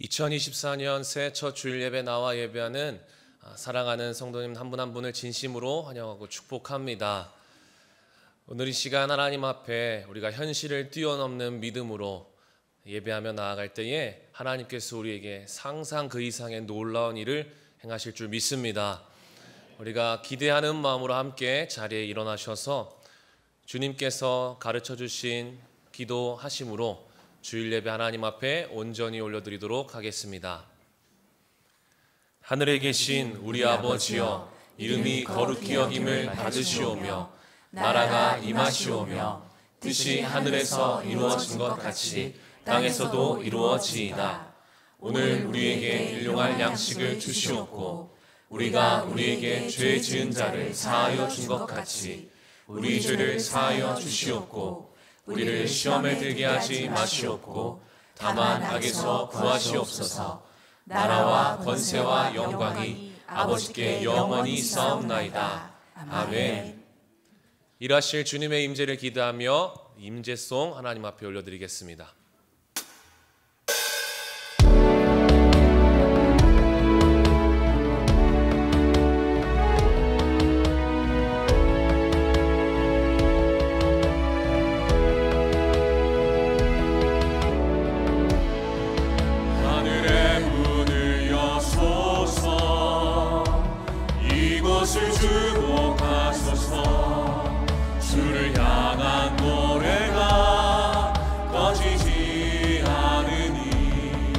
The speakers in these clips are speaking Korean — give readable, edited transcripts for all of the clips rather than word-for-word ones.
2024년 새해 첫 주일 예배 나와 예배하는 사랑하는 성도님 한 분 한 분을 진심으로 환영하고 축복합니다. 오늘 이 시간 하나님 앞에 우리가 현실을 뛰어넘는 믿음으로 예배하며 나아갈 때에 하나님께서 우리에게 상상 그 이상의 놀라운 일을 행하실 줄 믿습니다. 우리가 기대하는 마음으로 함께 자리에 일어나셔서 주님께서 가르쳐 주신 기도하심으로 주일 예배 하나님 앞에 온전히 올려드리도록 하겠습니다. 하늘에 계신 우리 아버지여, 이름이 거룩히 여김을 받으시오며 나라가 임하시오며 뜻이 하늘에서 이루어진 것 같이 땅에서도 이루어지이다. 오늘 우리에게 일용할 양식을 주시옵고 우리가 우리에게 죄 지은 자를 사하여 준 것 같이 우리 죄를 사하여 주시옵고 우리를 시험에 들게 하지 마시옵고 다만 악에서 구하시옵소서. 나라와 권세와 영광이 아버지께 영원히 있사옵나이다. 아멘. 일하실 주님의 임재를 기대하며 임재송 하나님 앞에 올려드리겠습니다. 주를 향한 노래가 꺼지지 않으니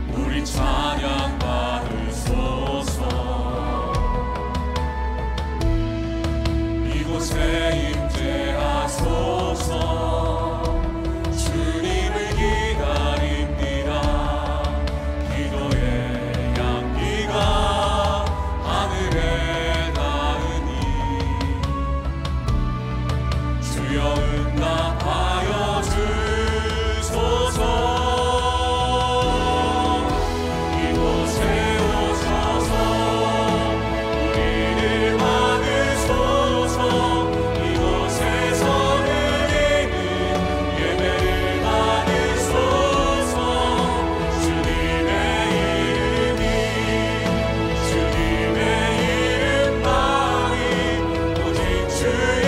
우리 찬양 받으소서. 이곳에 임재하소서. 주님을 기다립니다. 기도의 향기가 하늘에 응답하여 주소서. 이곳에 오셔서 우리를 받으소서. 이곳에서 드리는 예배를 받으소서. 주님의 이름만이 오직 주의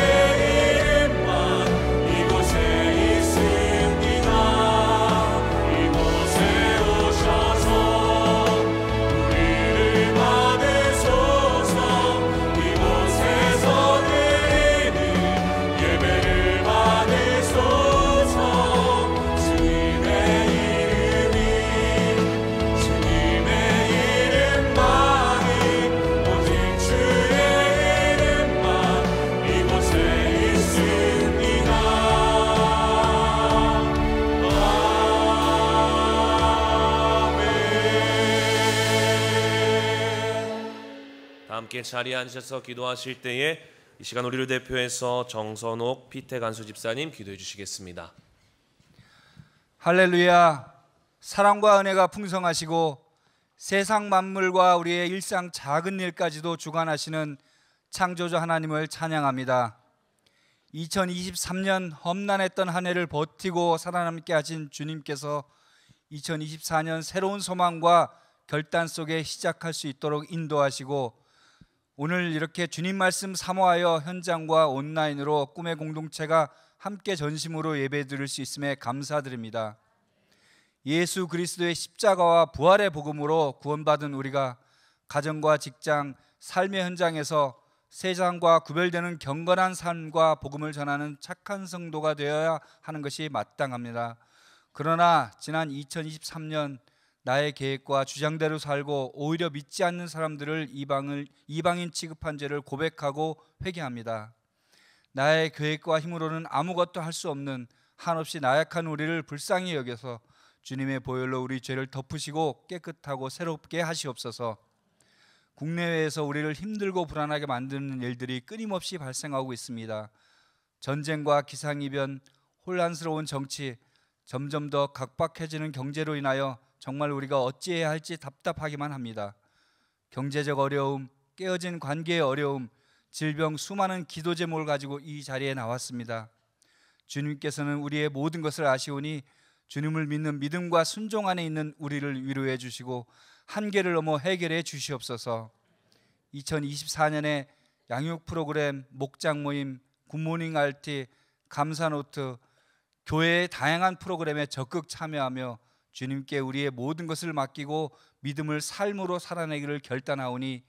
함께 자리에 앉으셔서 기도하실 때에 이 시간 우리를 대표해서 정선옥 피태 간수 집사님 기도해 주시겠습니다. 할렐루야. 사랑과 은혜가 풍성하시고 세상 만물과 우리의 일상 작은 일까지도 주관하시는 창조주 하나님을 찬양합니다. 2023년 험난했던 한 해를 버티고 살아남게 하신 주님께서 2024년 새로운 소망과 결단 속에 시작할 수 있도록 인도하시고 오늘 이렇게 주님 말씀 사모하여 현장과 온라인으로 꿈의 공동체가 함께 전심으로 예배드릴 수 있음에 감사드립니다. 예수 그리스도의 십자가와 부활의 복음으로 구원받은 우리가 가정과 직장, 삶의 현장에서 세상과 구별되는 경건한 삶과 복음을 전하는 착한 성도가 되어야 하는 것이 마땅합니다. 그러나 지난 2023년 나의 계획과 주장대로 살고 오히려 믿지 않는 사람들을 이방인 취급한 죄를 고백하고 회개합니다. 나의 계획과 힘으로는 아무것도 할 수 없는 한없이 나약한 우리를 불쌍히 여겨서 주님의 보혈로 우리 죄를 덮으시고 깨끗하고 새롭게 하시옵소서. 국내외에서 우리를 힘들고 불안하게 만드는 일들이 끊임없이 발생하고 있습니다. 전쟁과 기상이변, 혼란스러운 정치, 점점 더 각박해지는 경제로 인하여 정말 우리가 어찌해야 할지 답답하기만 합니다. 경제적 어려움, 깨어진 관계의 어려움, 질병, 수많은 기도 제목을 가지고 이 자리에 나왔습니다. 주님께서는 우리의 모든 것을 아시오니 주님을 믿는 믿음과 순종 안에 있는 우리를 위로해 주시고 한계를 넘어 해결해 주시옵소서. 2024년에 양육 프로그램, 목장 모임, 굿모닝 RT, 감사노트, 교회의 다양한 프로그램에 적극 참여하며 주님께 우리의 모든 것을 맡기고 믿음을 삶으로 살아내기를 결단하오니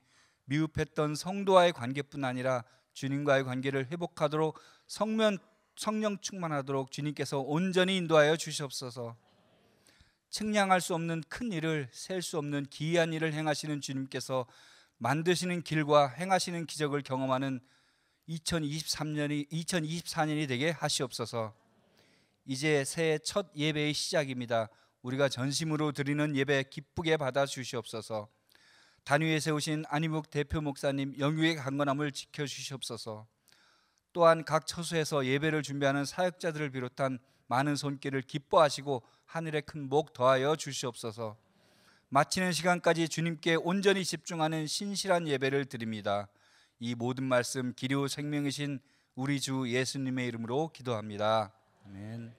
미흡했던 성도와의 관계뿐 아니라 주님과의 관계를 회복하도록 성령 충만하도록 주님께서 온전히 인도하여 주시옵소서. 측량할 수 없는 큰 일을, 셀 수 없는 기이한 일을 행하시는 주님께서 만드시는 길과 행하시는 기적을 경험하는 2024년이 되게 하시옵소서. 이제 새해 첫 예배의 시작입니다. 우리가 전심으로 드리는 예배 기쁘게 받아 주시옵소서. 단위에 세우신 안희묵 대표 목사님 영육의 강건함을 지켜주시옵소서. 또한 각 처소에서 예배를 준비하는 사역자들을 비롯한 많은 손길을 기뻐하시고 하늘의 큰 복 더하여 주시옵소서. 마치는 시간까지 주님께 온전히 집중하는 신실한 예배를 드립니다. 이 모든 말씀 기료 생명이신 우리 주 예수님의 이름으로 기도합니다. 아멘.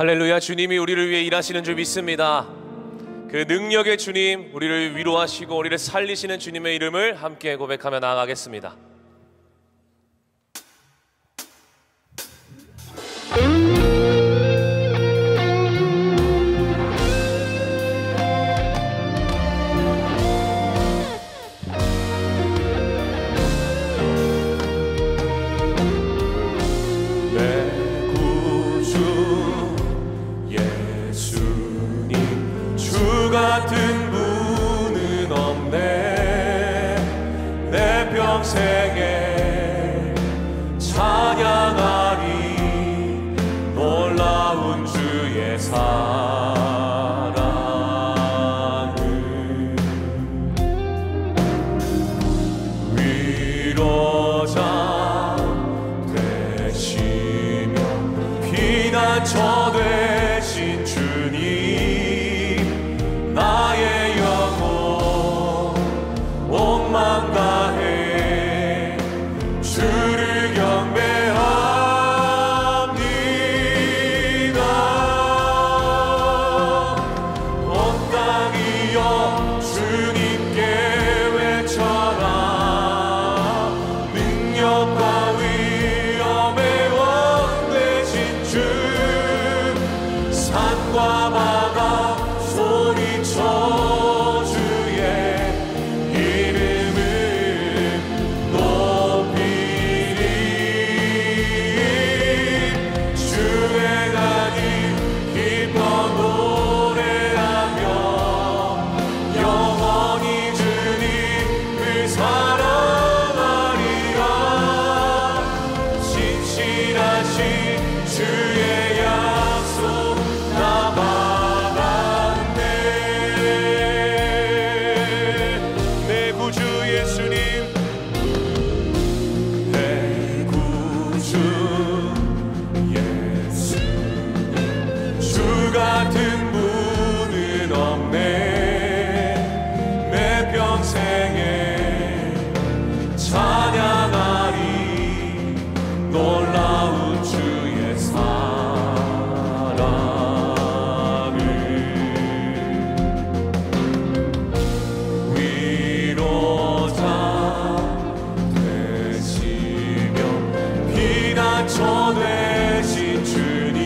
할렐루야. 주님이 우리를 위해 일하시는 줄 믿습니다. 그 능력의 주님, 우리를 위로하시고 우리를 살리시는 주님의 이름을 함께 고백하며 나아가겠습니다. 같은 분은 없네. 내 평생에 찬양하리 놀라운 주의 사랑을. 위로자 되시며 피난처 되신 주님, 나의 영혼 온 맘 다해 주를 경배합니다. 온 땅이여 주님께 외쳐라. 능력과 위엄의 왕 되신 주, 산과 바다 소리쳐 주의 이름을 높이리. 주의 나님 기뻐 노래하며 영원히 주님을 사랑하리라. 신실하신 주의 약속 나 같은 분은 없네. 내 평생에 찬양하리 놀라운 주의 사랑을. 위로자 되시며 피난처 되신 주님,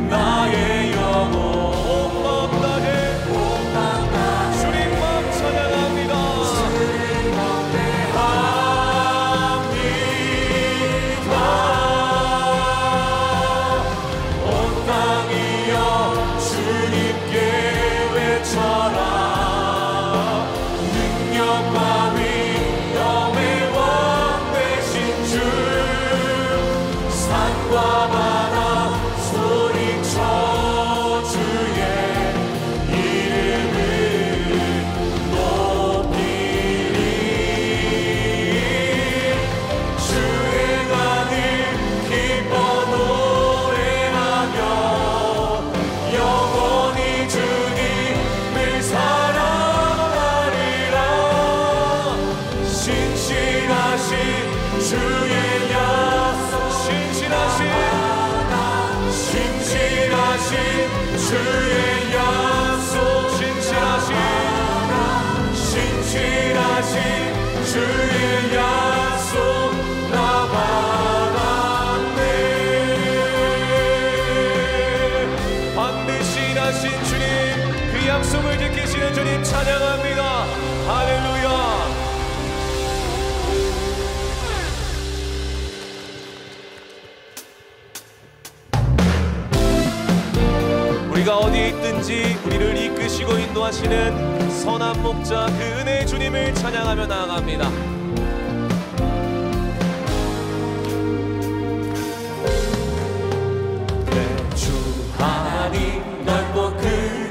나의 영혼 온 맘 다해 주님만 찬양합니다. 온 땅이여 주님께 외쳐라. 능력과 위엄의 왕 되신 주, 산과 바다 소리쳐 주의 이름을 높이리. 주의 나님 기뻐 노래하며 영원히 주님을 사랑하리라. 신실하신 주의 약속, 신실하신 주의 약속, 신실하신 주의 약속 나 받았네. 반드시 일하신 주님, 그 약속을 지키시는 주님 찬양합니다. 할렐루야. 우리가 어디에 있든지 우리를 이끄시고 인도하시는 선한 목자 그 은혜의 주님을 찬양하며 나아갑니다. 내 주 하나님 넓고 큰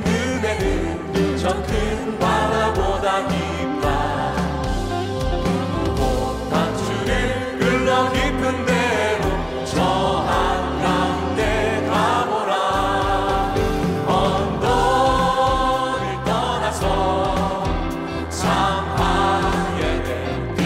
은혜는 저 큰 바다보다 깊다. 못한 주를 흘러 깊은 대로 저 한가운데 가보라. 언덕을 떠나서 참 하게 될 그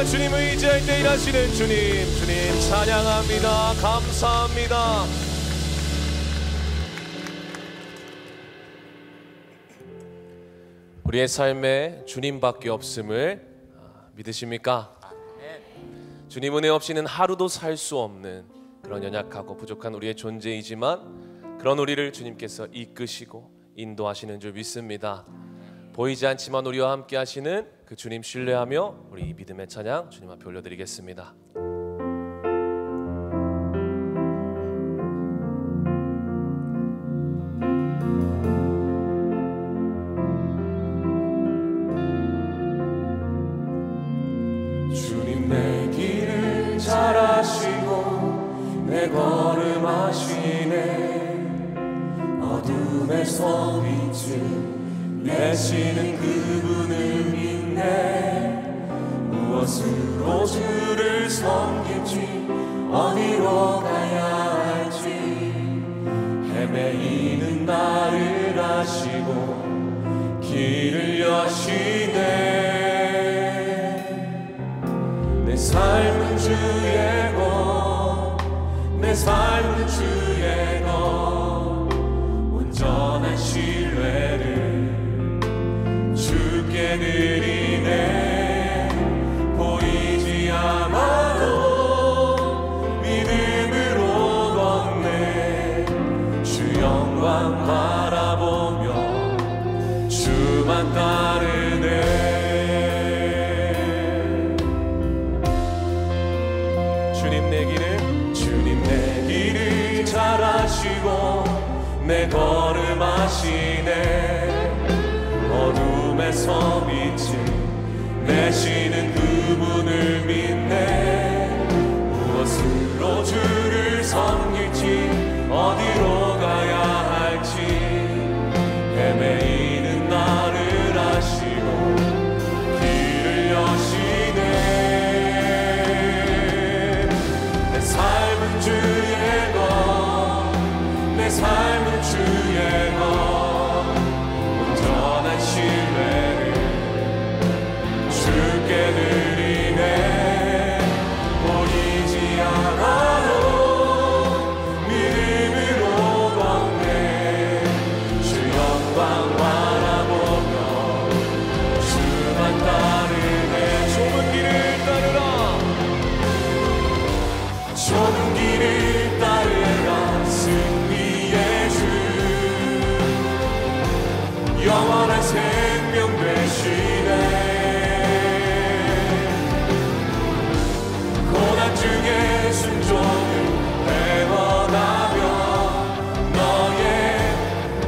우리가 주님을 의지할 때 일하시는 주님, 주님 찬양합니다. 감사합니다. 우리의 삶에 주님밖에 없음을 믿으십니까? 주님 은혜 없이는 하루도 살 수 없는 그런 연약하고 부족한 우리의 존재이지만 그런 우리를 주님께서 이끄시고 인도하시는 줄 믿습니다. 보이지 않지만 우리와 함께 하시는 그 주님 신뢰하며 우리 이 믿음의 찬양 주님 앞에 올려드리겠습니다. 주님 내 길을 잘 아시고 내 걸음 아시네. 어둠에서 빛을 내시는 그분을 믿네. 무엇으로 주를 섬길지 어디로 가야 할지 헤매이는 나를 아시고 길을 여시네. 내 삶은 주의 것, 내 삶은 주의 것, 온전한 신뢰를 주께 드리네. 보이지 않아도 믿음으로 걷네. 주 영광 바라보며 주만 따르네. 주님 내 길을 잘 아시고 내 걸음 아시네. 어둠에서 빛을 내시는 그분을 믿네. 무엇으로 주를 섬길지 어디로 가야 할지 헤매이는 나를 아시고 길을 여시네. 내 삶은 주의 것, 내 삶은 주의 것, 온전한 신뢰를 주께 드리네. 보이지 않아도 믿음으로 걷네. 주 영광 바라보며 주만 따르네. 좁은 길을 따르라. 좁은 길을 따르라. 승리의 주 영원한 생명 되시네. 고난 중에 순종을 배워가며 너의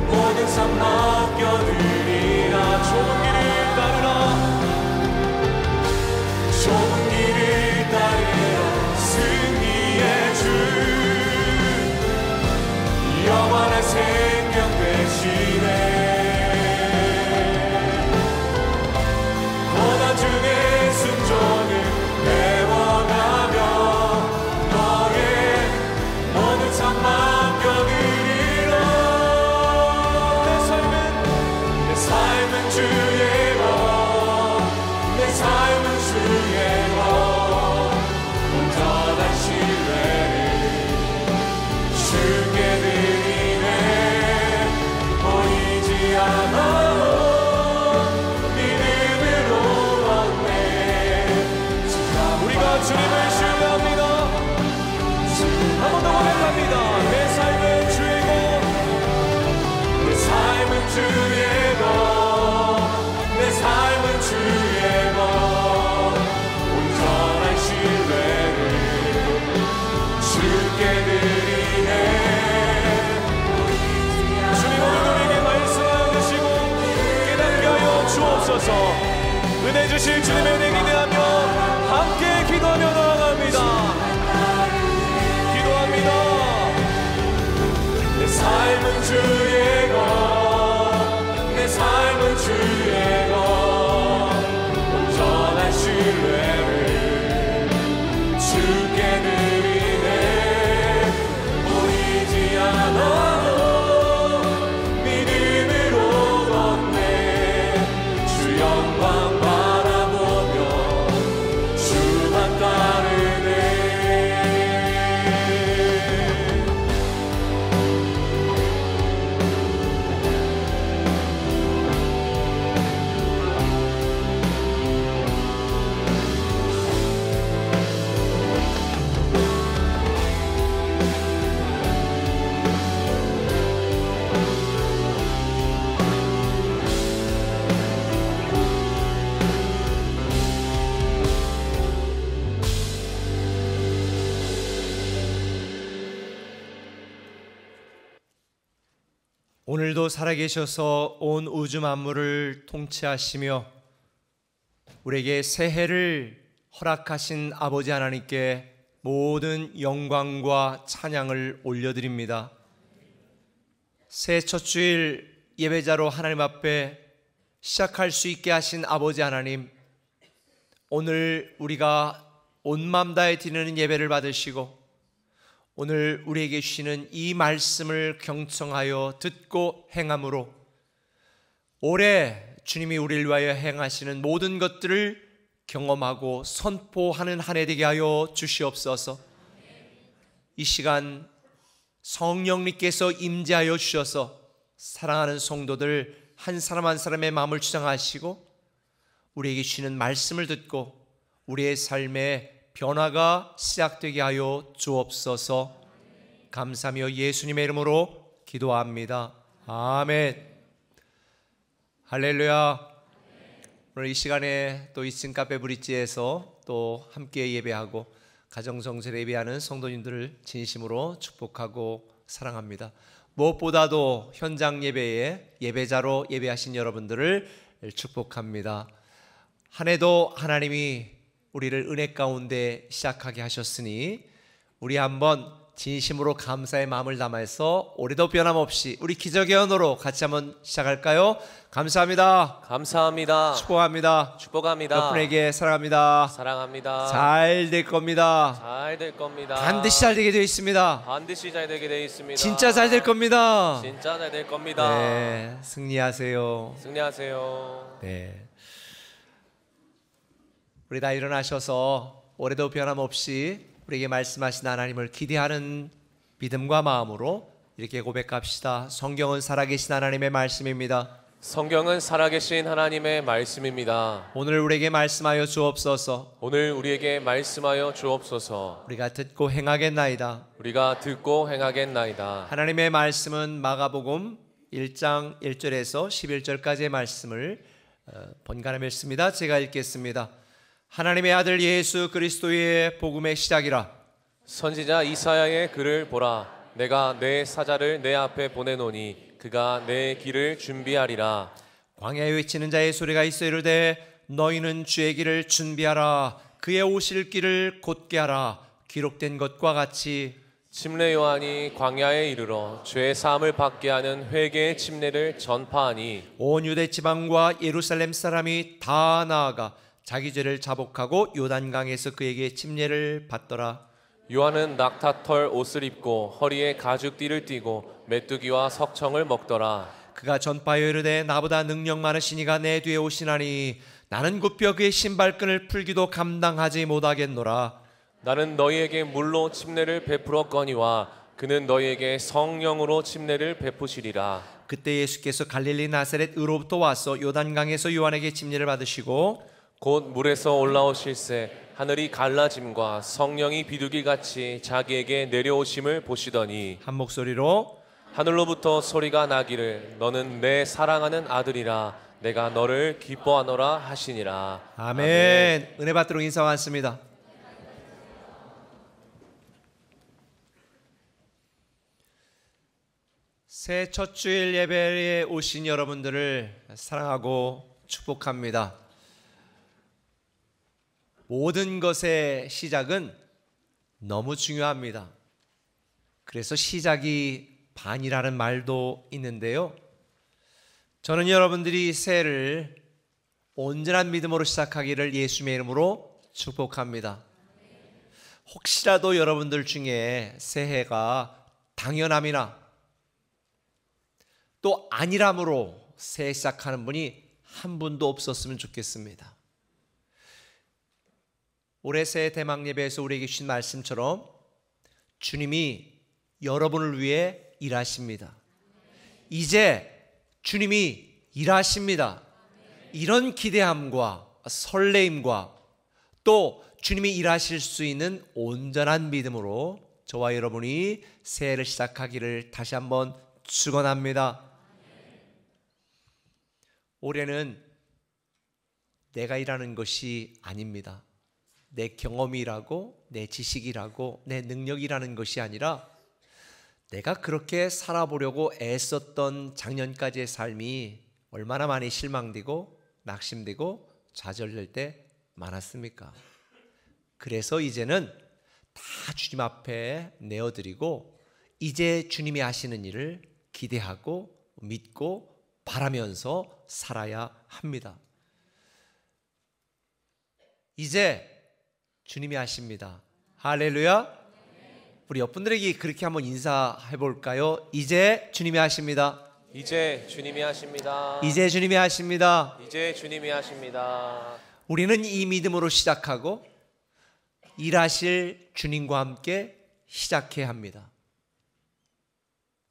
모든 삶 맡겨드리라. 좁은 길을 따르라. 좁은 길을 따르라. 승리의 주 영원한 생명 되시네. 고난 중에 순종을 배워가며 너의 모든 삶 맡겨드리라. 내 삶은 주의 것, 내 삶은 주의 것, 온전한 신뢰를 주께 드리네. 보이지 않아도 믿음으로 걷네. 우리가 주님을 신뢰합니다. 한 번 더 고백합니다. 내 삶은 주의 것, 내 삶은 주의 것, 내 삶은 주의 것, 온전한 신뢰를 주께 드리네. 주님 오늘 우리에게 말씀하여 주시고 깨닫게 하여 주옵소서. 은혜 주실 주님의 은혜 기대하며 함께 기도하며 나아갑니다. 기도합니다. 내 삶은 주의 것, 내 삶은 주의 것, 온전한 신뢰를 주께 드리네. 보이지 않아도 믿음으로 걷네. 주 영광 바라보며 주 오늘도 살아계셔서 온 우주 만물을 통치하시며 우리에게 새해를 허락하신 아버지 하나님께 모든 영광과 찬양을 올려드립니다. 새해 첫 주일 예배자로 하나님 앞에 시작할 수 있게 하신 아버지 하나님, 오늘 우리가 온 마음 다해 드리는 예배를 받으시고 오늘 우리에게 주시는 이 말씀을 경청하여 듣고 행함으로 올해 주님이 우리를 위하여 행하시는 모든 것들을 경험하고 선포하는 한 해 되게 하여 주시옵소서. 이 시간 성령님께서 임재하여 주셔서 사랑하는 성도들 한 사람 한 사람의 마음을 주장하시고 우리에게 주시는 말씀을 듣고 우리의 삶에 변화가 시작되게 하여 주옵소서. 감사하며 예수님의 이름으로 기도합니다. 아멘. 할렐루야. 오늘 이 시간에 또 이층 카페 브릿지에서 또 함께 예배하고 가정성실 예배하는 성도님들을 진심으로 축복하고 사랑합니다. 무엇보다도 현장 예배에 예배자로 예배하신 여러분들을 축복합니다. 한 해도 하나님이 우리를 은혜 가운데 시작하게 하셨으니 우리 한번 진심으로 감사의 마음을 담아서 올해도 변함없이 우리 기적의 언어로 같이 한번 시작할까요? 감사합니다. 감사합니다. 축복합니다. 축복합니다. 몇 분에게 사랑합니다. 사랑합니다. 잘 될 겁니다. 잘 될 겁니다. 반드시 잘 되게 되어 있습니다. 반드시 잘 되게 되어 있습니다. 진짜 잘 될 겁니다. 진짜 잘 될 겁니다. 네, 승리하세요. 승리하세요. 네. 우리 다 일어나셔서 올해도 변함없이 우리에게 말씀하신 하나님을 기대하는 믿음과 마음으로 이렇게 고백합시다. 성경은 살아계신 하나님의 말씀입니다. 성경은 살아계신 하나님의 말씀입니다. 오늘 우리에게 말씀하여 주옵소서. 오늘 우리에게 말씀하여 주옵소서. 우리가 듣고 행하겠나이다. 우리가 듣고 행하겠나이다. 하나님의 말씀은 마가복음 1장 1절에서 11절까지의 말씀을 번갈아 읽습니다. 제가 읽겠습니다. 하나님의 아들 예수 그리스도의 복음의 시작이라. 선지자 이사야의 글을 보라. 내가 내 사자를 내 앞에 보내노니 그가 내 길을 준비하리라. 광야에 외치는 자의 소리가 있어 이르되 너희는 주의 길을 준비하라. 그의 오실 길을 곧게 하라. 기록된 것과 같이 침례 요한이 광야에 이르러 죄 사함을 받게 하는 회개의 침례를 전파하니 온 유대 지방과 예루살렘 사람이 다 나아가 자기 죄를 자복하고 요단강에서 그에게 침례를 받더라. 요한은 낙타털 옷을 입고 허리에 가죽띠를 띠고 메뚜기와 석청을 먹더라. 그가 전파하여 이르되 나보다 능력 많으신 이가 내 뒤에 오시나니 나는 굽혀 그의 신발끈을 풀기도 감당하지 못하겠노라. 나는 너희에게 물로 침례를 베풀었거니와 그는 너희에게 성령으로 침례를 베푸시리라. 그때 예수께서 갈릴리 나사렛으로부터 와서 요단강에서 요한에게 침례를 받으시고 곧 물에서 올라오실새 하늘이 갈라짐과 성령이 비둘기같이 자기에게 내려오심을 보시더니 한 목소리로 하늘로부터 소리가 나기를 너는 내 사랑하는 아들이라 내가 너를 기뻐하노라 하시니라. 아멘. 은혜 받도록 인사 많습니다. 새해 첫 주일 예배에 오신 여러분들을 사랑하고 축복합니다. 모든 것의 시작은 너무 중요합니다. 그래서 시작이 반이라는 말도 있는데요. 저는 여러분들이 새해를 온전한 믿음으로 시작하기를 예수님의 이름으로 축복합니다. 혹시라도 여러분들 중에 새해가 당연함이나 또 아니람으로 새해 시작하는 분이 한 분도 없었으면 좋겠습니다. 올해 새해 대망 예배에서 우리에게 주신 말씀처럼 주님이 여러분을 위해 일하십니다. 이제 주님이 일하십니다. 이런 기대함과 설레임과 또 주님이 일하실 수 있는 온전한 믿음으로 저와 여러분이 새해를 시작하기를 다시 한번 축원합니다. 올해는 내가 일하는 것이 아닙니다. 내 경험이라고 내 지식이라고 내 능력이라는 것이 아니라 내가 그렇게 살아보려고 애썼던 작년까지의 삶이 얼마나 많이 실망되고 낙심되고 좌절될 때 많았습니까? 그래서 이제는 다 주님 앞에 내어드리고 이제 주님이 하시는 일을 기대하고 믿고 바라면서 살아야 합니다. 이제 주님이 하십니다. 할렐루야. 우리 옆분들에게 그렇게 한번 인사해 볼까요? 이제 주님이 하십니다. 이제 주님이 하십니다. 이제 주님이 하십니다. 이제 주님이 하십니다. 우리는 이 믿음으로 시작하고 일하실 주님과 함께 시작해야 합니다.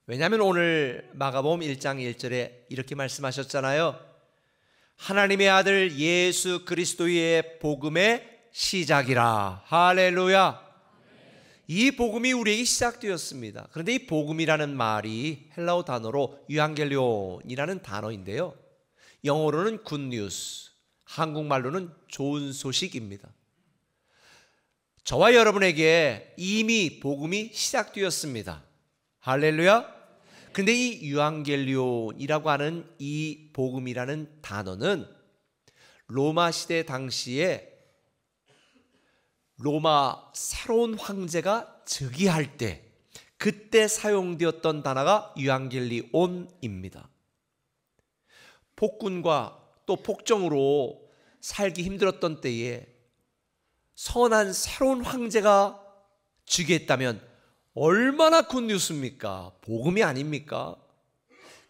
왜냐하면 오늘 마가복음 1장 1절에 이렇게 말씀하셨잖아요. 하나님의 아들 예수 그리스도의 복음의 시작이라. 할렐루야. 이 복음이 우리에게 시작되었습니다. 그런데 이 복음이라는 말이 헬라어 단어로 유앙겔리온이라는 단어인데요, 영어로는 굿뉴스, 한국말로는 좋은 소식입니다. 저와 여러분에게 이미 복음이 시작되었습니다. 할렐루야. 근데 이 유앙겔리온이라고 하는 이 복음이라는 단어는 로마 시대 당시에 로마 새로운 황제가 즉위할 때 그때 사용되었던 단어가 유앙겔리온입니다. 폭군과 또 폭정으로 살기 힘들었던 때에 선한 새로운 황제가 즉위했다면 얼마나 굿뉴스입니까? 복음이 아닙니까?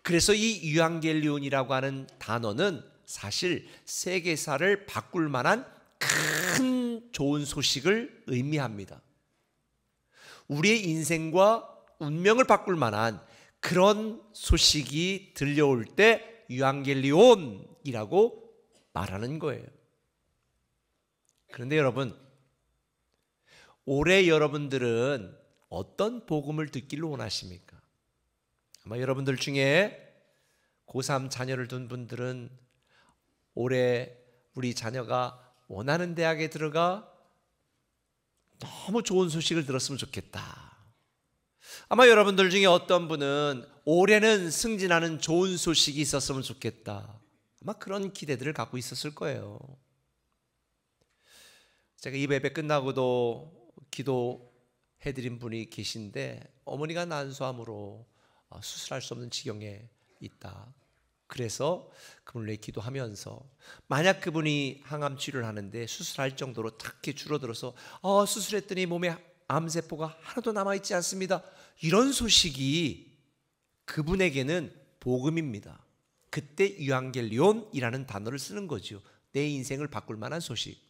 그래서 이 유앙겔리온이라고 하는 단어는 사실 세계사를 바꿀 만한 큰 좋은 소식을 의미합니다. 우리의 인생과 운명을 바꿀 만한 그런 소식이 들려올 때 유앙겔리온이라고 말하는 거예요. 그런데 여러분, 올해 여러분들은 어떤 복음을 듣기를 원하십니까? 아마 여러분들 중에 고3 자녀를 둔 분들은 올해 우리 자녀가 원하는 대학에 들어가 너무 좋은 소식을 들었으면 좋겠다. 아마 여러분들 중에 어떤 분은 올해는 승진하는 좋은 소식이 있었으면 좋겠다. 아마 그런 기대들을 갖고 있었을 거예요. 제가 이 예배 끝나고도 기도해드린 분이 계신데 어머니가 난소암으로 수술할 수 없는 지경에 있다. 그래서 그분을 위해 기도하면서 만약 그분이 항암 치료를 하는데 수술할 정도로 탁히 줄어들어서 수술했더니 몸에 암세포가 하나도 남아있지 않습니다, 이런 소식이 그분에게는 복음입니다. 그때 유앙겔리온이라는 단어를 쓰는 거죠. 내 인생을 바꿀 만한 소식.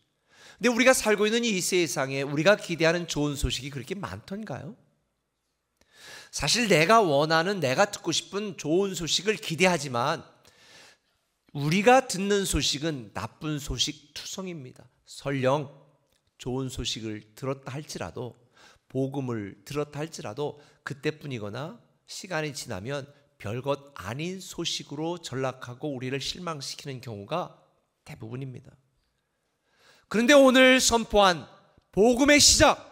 근데 우리가 살고 있는 이 세상에 우리가 기대하는 좋은 소식이 그렇게 많던가요? 사실 내가 원하는, 내가 듣고 싶은 좋은 소식을 기대하지만 우리가 듣는 소식은 나쁜 소식 투성입니다. 설령 좋은 소식을 들었다 할지라도, 복음을 들었다 할지라도 그때뿐이거나 시간이 지나면 별것 아닌 소식으로 전락하고 우리를 실망시키는 경우가 대부분입니다. 그런데 오늘 선포한 복음의 시작,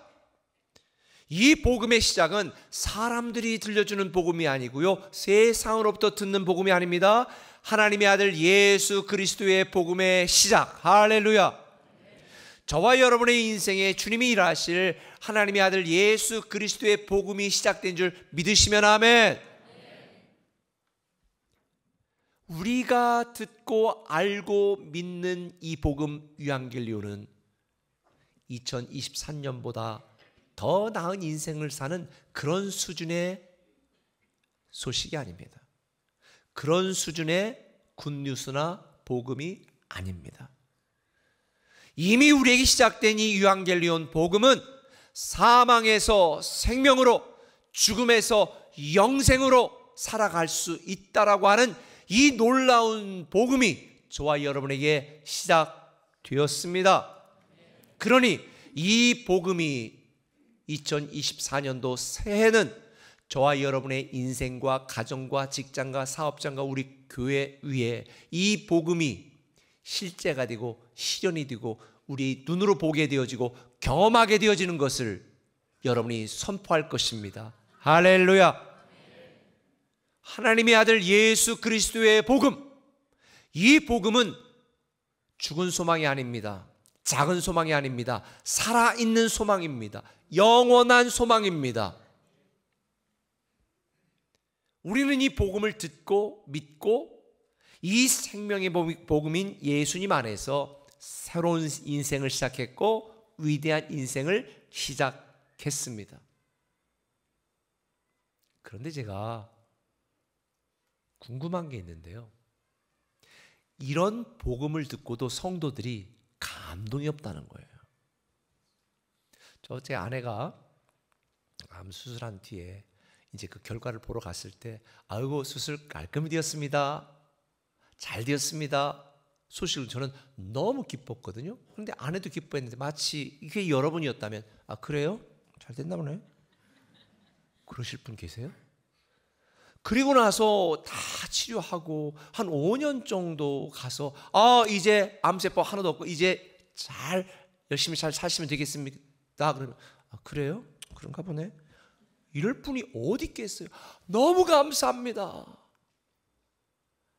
이 복음의 시작은 사람들이 들려주는 복음이 아니고요, 세상으로부터 듣는 복음이 아닙니다. 하나님의 아들 예수 그리스도의 복음의 시작. 할렐루야. 저와 여러분의 인생에 주님이 일하실 하나님의 아들 예수 그리스도의 복음이 시작된 줄 믿으시면 아멘. 우리가 듣고 알고 믿는 이 복음 유앙겔리온은 2023년보다 더 나은 인생을 사는 그런 수준의 소식이 아닙니다. 그런 수준의 굿뉴스나 복음이 아닙니다. 이미 우리에게 시작된 이 유앙겔리온 복음은 사망에서 생명으로, 죽음에서 영생으로 살아갈 수 있다라고 하는 이 놀라운 복음이 저와 여러분에게 시작되었습니다. 그러니 이 복음이 2024년도 새해는 저와 여러분의 인생과 가정과 직장과 사업장과 우리 교회 위에 이 복음이 실제가 되고 실현이 되고 우리 눈으로 보게 되어지고 경험하게 되어지는 것을 여러분이 선포할 것입니다. 할렐루야. 하나님의 아들 예수 그리스도의 복음, 이 복음은 죽은 소망이 아닙니다. 작은 소망이 아닙니다. 살아있는 소망입니다. 영원한 소망입니다. 우리는 이 복음을 듣고 믿고 이 생명의 복음인 예수님 안에서 새로운 인생을 시작했고 위대한 인생을 시작했습니다. 그런데 제가 궁금한 게 있는데요, 이런 복음을 듣고도 성도들이 감동이 없다는 거예요. 제 아내가 암 수술한 뒤에 이제 그 결과를 보러 갔을 때, 아이고 수술 깔끔히 되었습니다, 잘 되었습니다 소식을 저는 너무 기뻤거든요. 그런데 아내도 기뻐했는데 마치 이게 여러분이었다면, 아 그래요? 잘 됐나 보네, 그러실 분 계세요? 그리고 나서 다 치료하고 한 5년 정도 가서 이제 암세포 하나도 없고 이제 잘 열심히 잘 사시면 되겠습니다. 그러면 그래요? 그런가 보네. 이럴 분이 어디 있겠어요? 너무 감사합니다.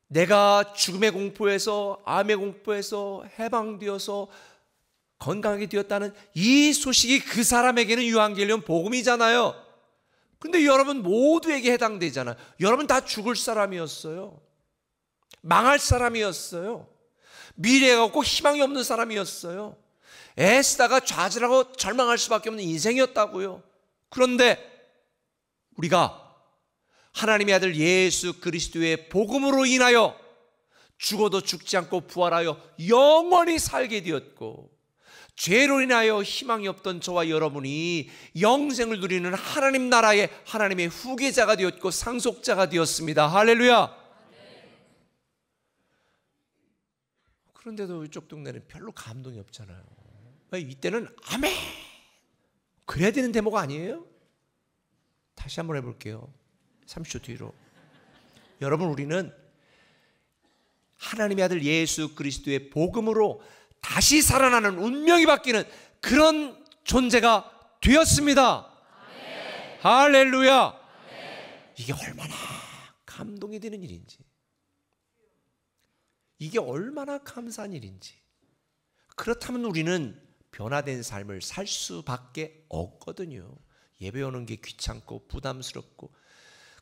내가 죽음의 공포에서, 암의 공포에서 해방되어서 건강하게 되었다는 이 소식이 그 사람에게는 유한겔리온 복음이잖아요. 근데 여러분 모두에게 해당되잖아요. 여러분 다 죽을 사람이었어요. 망할 사람이었어요. 미래가 없고 희망이 없는 사람이었어요. 애쓰다가 좌절하고 절망할 수밖에 없는 인생이었다고요. 그런데 우리가 하나님의 아들 예수 그리스도의 복음으로 인하여 죽어도 죽지 않고 부활하여 영원히 살게 되었고, 죄로 인하여 희망이 없던 저와 여러분이 영생을 누리는 하나님 나라의 하나님의 후계자가 되었고 상속자가 되었습니다. 할렐루야. 그런데도 이쪽 동네는 별로 감동이 없잖아요. 이때는 아멘 그래야 되는 대목 아니에요? 다시 한번 해볼게요. 30초 뒤로. 여러분, 우리는 하나님의 아들 예수 그리스도의 복음으로 다시 살아나는, 운명이 바뀌는 그런 존재가 되었습니다. 아멘. 할렐루야. 아멘. 이게 얼마나 감동이 되는 일인지, 이게 얼마나 감사한 일인지. 그렇다면 우리는 변화된 삶을 살 수밖에 없거든요. 예배 오는 게 귀찮고 부담스럽고,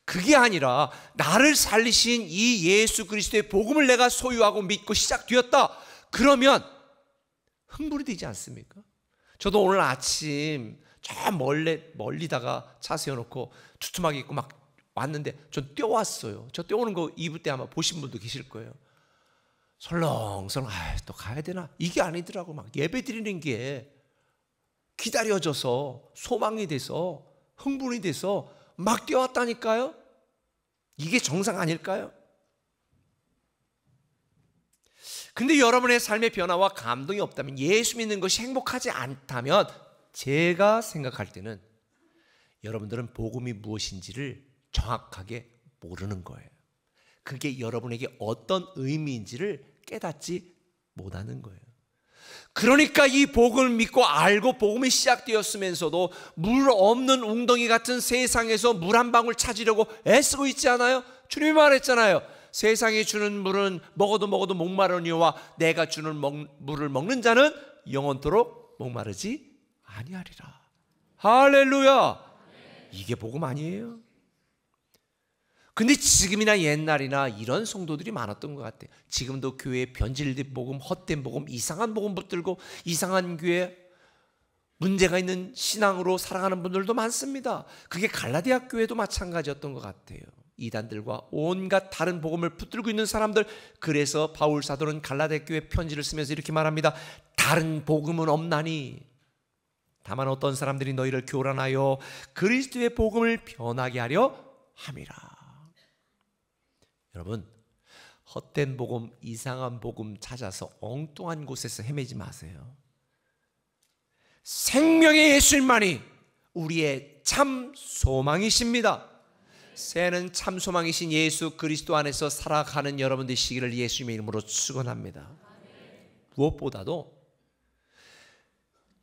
그게 아니라 나를 살리신 이 예수 그리스도의 복음을 내가 소유하고 믿고 시작되었다, 그러면 흥분이 되지 않습니까? 저도 오늘 아침 저 멀리다가 차 세워놓고 두툼하게 입고 막 왔는데 전 뛰어왔어요. 저 뛰어오는 거 2부 때 아마 보신 분도 계실 거예요. 설렁설렁 또 가야 되나? 이게 아니더라고. 막 예배 드리는 게 기다려져서 소망이 돼서 흥분이 돼서 막 뛰어왔다니까요. 이게 정상 아닐까요? 근데 여러분의 삶의 변화와 감동이 없다면, 예수 믿는 것이 행복하지 않다면, 제가 생각할 때는 여러분들은 복음이 무엇인지를 정확하게 모르는 거예요. 그게 여러분에게 어떤 의미인지를 깨닫지 못하는 거예요. 그러니까 이 복음을 믿고 알고 복음이 시작되었으면서도 물 없는 웅덩이 같은 세상에서 물 한 방울 찾으려고 애쓰고 있지 않아요? 주님이 말했잖아요. 세상이 주는 물은 먹어도 목마르니와 내가 주는 물을 먹는 자는 영원토록 목마르지 아니하리라. 할렐루야. 이게 복음 아니에요? 근데 지금이나 옛날이나 이런 성도들이 많았던 것 같아요. 지금도 교회에 변질된 복음, 헛된 복음, 이상한 복음 붙들고 이상한 교회, 문제가 있는 신앙으로 살아가는 분들도 많습니다. 그게 갈라디아 교회도 마찬가지였던 것 같아요. 이단들과 온갖 다른 복음을 붙들고 있는 사람들. 그래서 바울 사도는 갈라디아 교회 편지를 쓰면서 이렇게 말합니다. 다른 복음은 없나니 다만 어떤 사람들이 너희를 교란하여 그리스도의 복음을 변하게 하려 함이라. 여러분, 헛된 복음, 이상한 복음 찾아서 엉뚱한 곳에서 헤매지 마세요. 생명의 예수님만이 우리의 참 소망이십니다. 새는 참 소망이신 예수 그리스도 안에서 살아가는 여러분 되시기를 예수님의 이름으로 축원합니다. 무엇보다도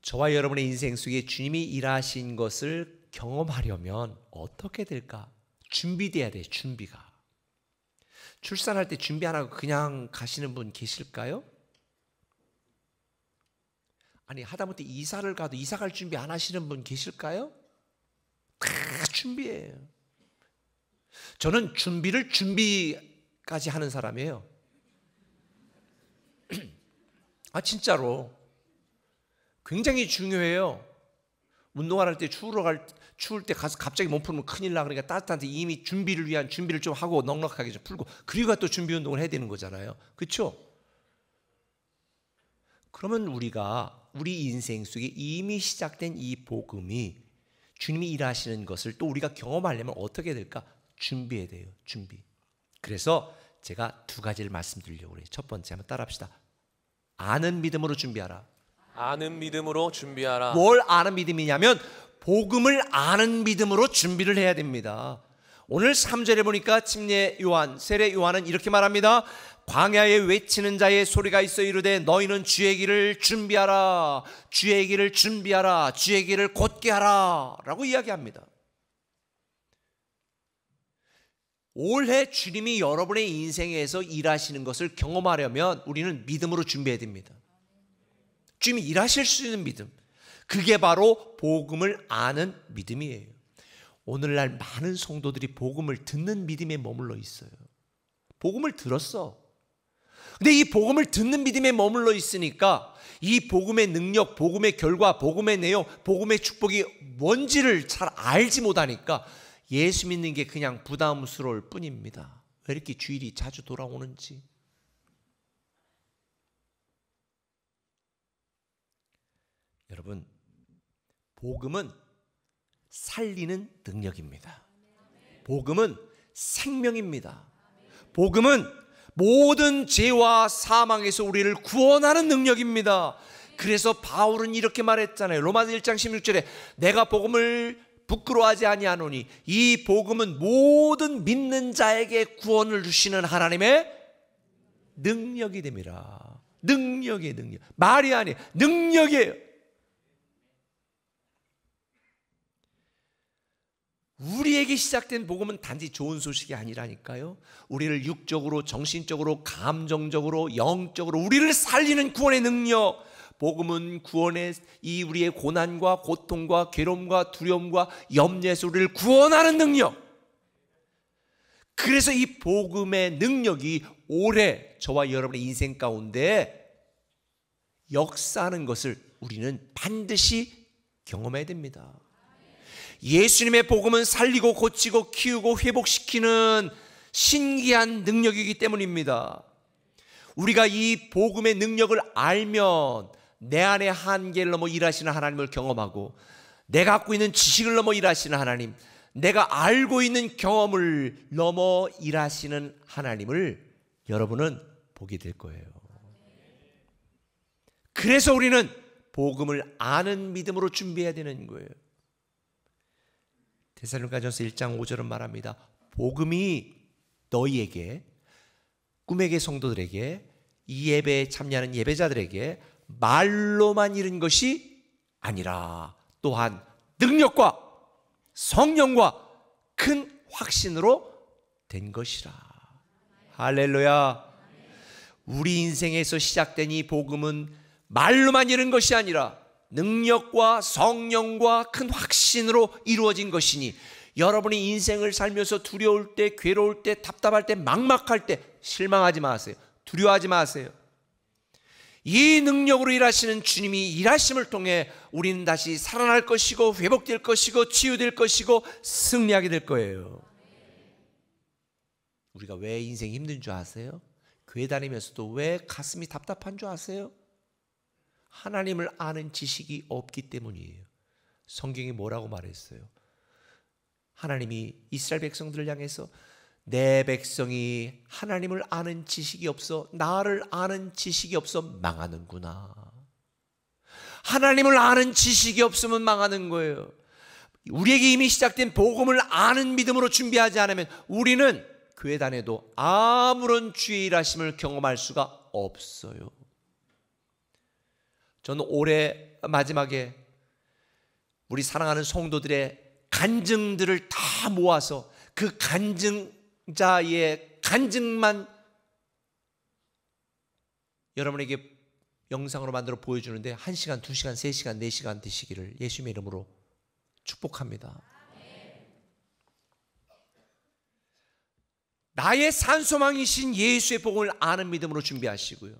저와 여러분의 인생 속에 주님이 일하신 것을 경험하려면 어떻게 될까? 준비돼야 돼, 준비가. 출산할 때 준비 안 하고 그냥 가시는 분 계실까요? 아니, 하다못해 이사를 가도 이사 갈 준비 안 하시는 분 계실까요? 다 준비해요. 저는 준비를 준비까지 하는 사람이에요. 진짜로 굉장히 중요해요. 운동할 때 추울 때 가서 갑자기 몸 풀면 큰일 나. 그러니까 따뜻한데 이미 준비를 위한 준비를 좀 하고 넉넉하게 좀 풀고, 그리고 또 준비 운동을 해야 되는 거잖아요. 그렇죠? 그러면 우리가 우리 인생 속에 이미 시작된 이 복음이 주님이 일하시는 것을 또 우리가 경험하려면 어떻게 될까? 준비해야 돼요. 준비. 그래서 제가 두 가지를 말씀드리려고 그래요. 첫 번째, 한번 따라합시다. 아는 믿음으로 준비하라. 아는 믿음으로 준비하라. 뭘 아는 믿음이냐면 복음을 아는 믿음으로 준비를 해야 됩니다. 오늘 3절에 보니까 침례 요한, 세례 요한은 이렇게 말합니다. 광야에 외치는 자의 소리가 있어 이르되 너희는 주의 길을 준비하라. 주의 길을 준비하라. 주의 길을 곧게 하라 라고 이야기합니다. 올해 주님이 여러분의 인생에서 일하시는 것을 경험하려면 우리는 믿음으로 준비해야 됩니다. 주님이 일하실 수 있는 믿음, 그게 바로 복음을 아는 믿음이에요. 오늘날 많은 성도들이 복음을 듣는 믿음에 머물러 있어요. 복음을 들었어. 근데 이 복음을 듣는 믿음에 머물러 있으니까 이 복음의 능력, 복음의 결과, 복음의 내용, 복음의 축복이 뭔지를 잘 알지 못하니까 예수 믿는 게 그냥 부담스러울 뿐입니다. 왜 이렇게 주일이 자주 돌아오는지. 여러분, 복음은 살리는 능력입니다. 복음은 생명입니다. 복음은 모든 죄와 사망에서 우리를 구원하는 능력입니다. 그래서 바울은 이렇게 말했잖아요. 로마서 1장 16절에 내가 복음을 부끄러워하지 아니하노니 이 복음은 모든 믿는 자에게 구원을 주시는 하나님의 능력이 됩니다. 능력이에요, 능력. 말이 아니에요. 능력이에요. 우리에게 시작된 복음은 단지 좋은 소식이 아니라니까요. 우리를 육적으로, 정신적으로, 감정적으로, 영적으로 우리를 살리는 구원의 능력. 복음은 구원의 이 우리의 고난과 고통과 괴로움과 두려움과 염려에서 우리를 구원하는 능력. 그래서 이 복음의 능력이 올해 저와 여러분의 인생 가운데 역사하는 것을 우리는 반드시 경험해야 됩니다. 예수님의 복음은 살리고 고치고 키우고 회복시키는 신기한 능력이기 때문입니다. 우리가 이 복음의 능력을 알면 내 안의 한계를 넘어 일하시는 하나님을 경험하고, 내가 갖고 있는 지식을 넘어 일하시는 하나님, 내가 알고 있는 경험을 넘어 일하시는 하나님을 여러분은 보게 될 거예요. 그래서 우리는 복음을 아는 믿음으로 준비해야 되는 거예요. 데살로니가전서 1장 5절은 말합니다. 복음이 너희에게, 꿈에게 성도들에게, 이 예배에 참여하는 예배자들에게 말로만 이른 것이 아니라 또한 능력과 성령과 큰 확신으로 된 것이라. 할렐루야. 우리 인생에서 시작된 이 복음은 말로만 이른 것이 아니라 능력과 성령과 큰 확신으로 이루어진 것이니, 여러분이 인생을 살면서 두려울 때, 괴로울 때, 답답할 때, 막막할 때 실망하지 마세요. 두려워하지 마세요. 이 능력으로 일하시는 주님이 일하심을 통해 우리는 다시 살아날 것이고 회복될 것이고 치유될 것이고 승리하게 될 거예요. 우리가 왜 인생이 힘든 줄 아세요? 교회 다니면서도 왜 가슴이 답답한 줄 아세요? 하나님을 아는 지식이 없기 때문이에요. 성경이 뭐라고 말했어요? 하나님이 이스라엘 백성들을 향해서 내 백성이 하나님을 아는 지식이 없어, 나를 아는 지식이 없어 망하는구나. 하나님을 아는 지식이 없으면 망하는 거예요. 우리에게 이미 시작된 복음을 아는 믿음으로 준비하지 않으면 우리는 교회 다녀도 아무런 주의 일하심을 경험할 수가 없어요. 저는 올해 마지막에 우리 사랑하는 성도들의 간증들을 다 모아서 그 간증자의 간증만 여러분에게 영상으로 만들어 보여주는데 1시간, 2시간, 3시간, 4시간 되시기를 예수님의 이름으로 축복합니다. 나의 산소망이신 예수의 복음을 아는 믿음으로 준비하시고요,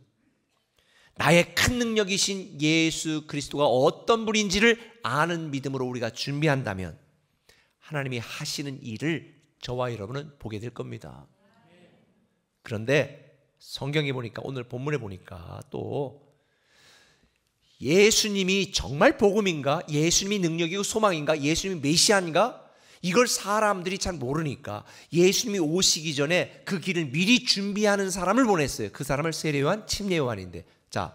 나의 큰 능력이신 예수 그리스도가 어떤 분인지를 아는 믿음으로 우리가 준비한다면 하나님이 하시는 일을 저와 여러분은 보게 될 겁니다. 그런데 성경에 보니까, 오늘 본문에 보니까 또 예수님이 정말 복음인가? 예수님이 능력이고 소망인가? 예수님이 메시아인가? 이걸 사람들이 잘 모르니까 예수님이 오시기 전에 그 길을 미리 준비하는 사람을 보냈어요. 그 사람을 세례요한, 침례요한인데, 자,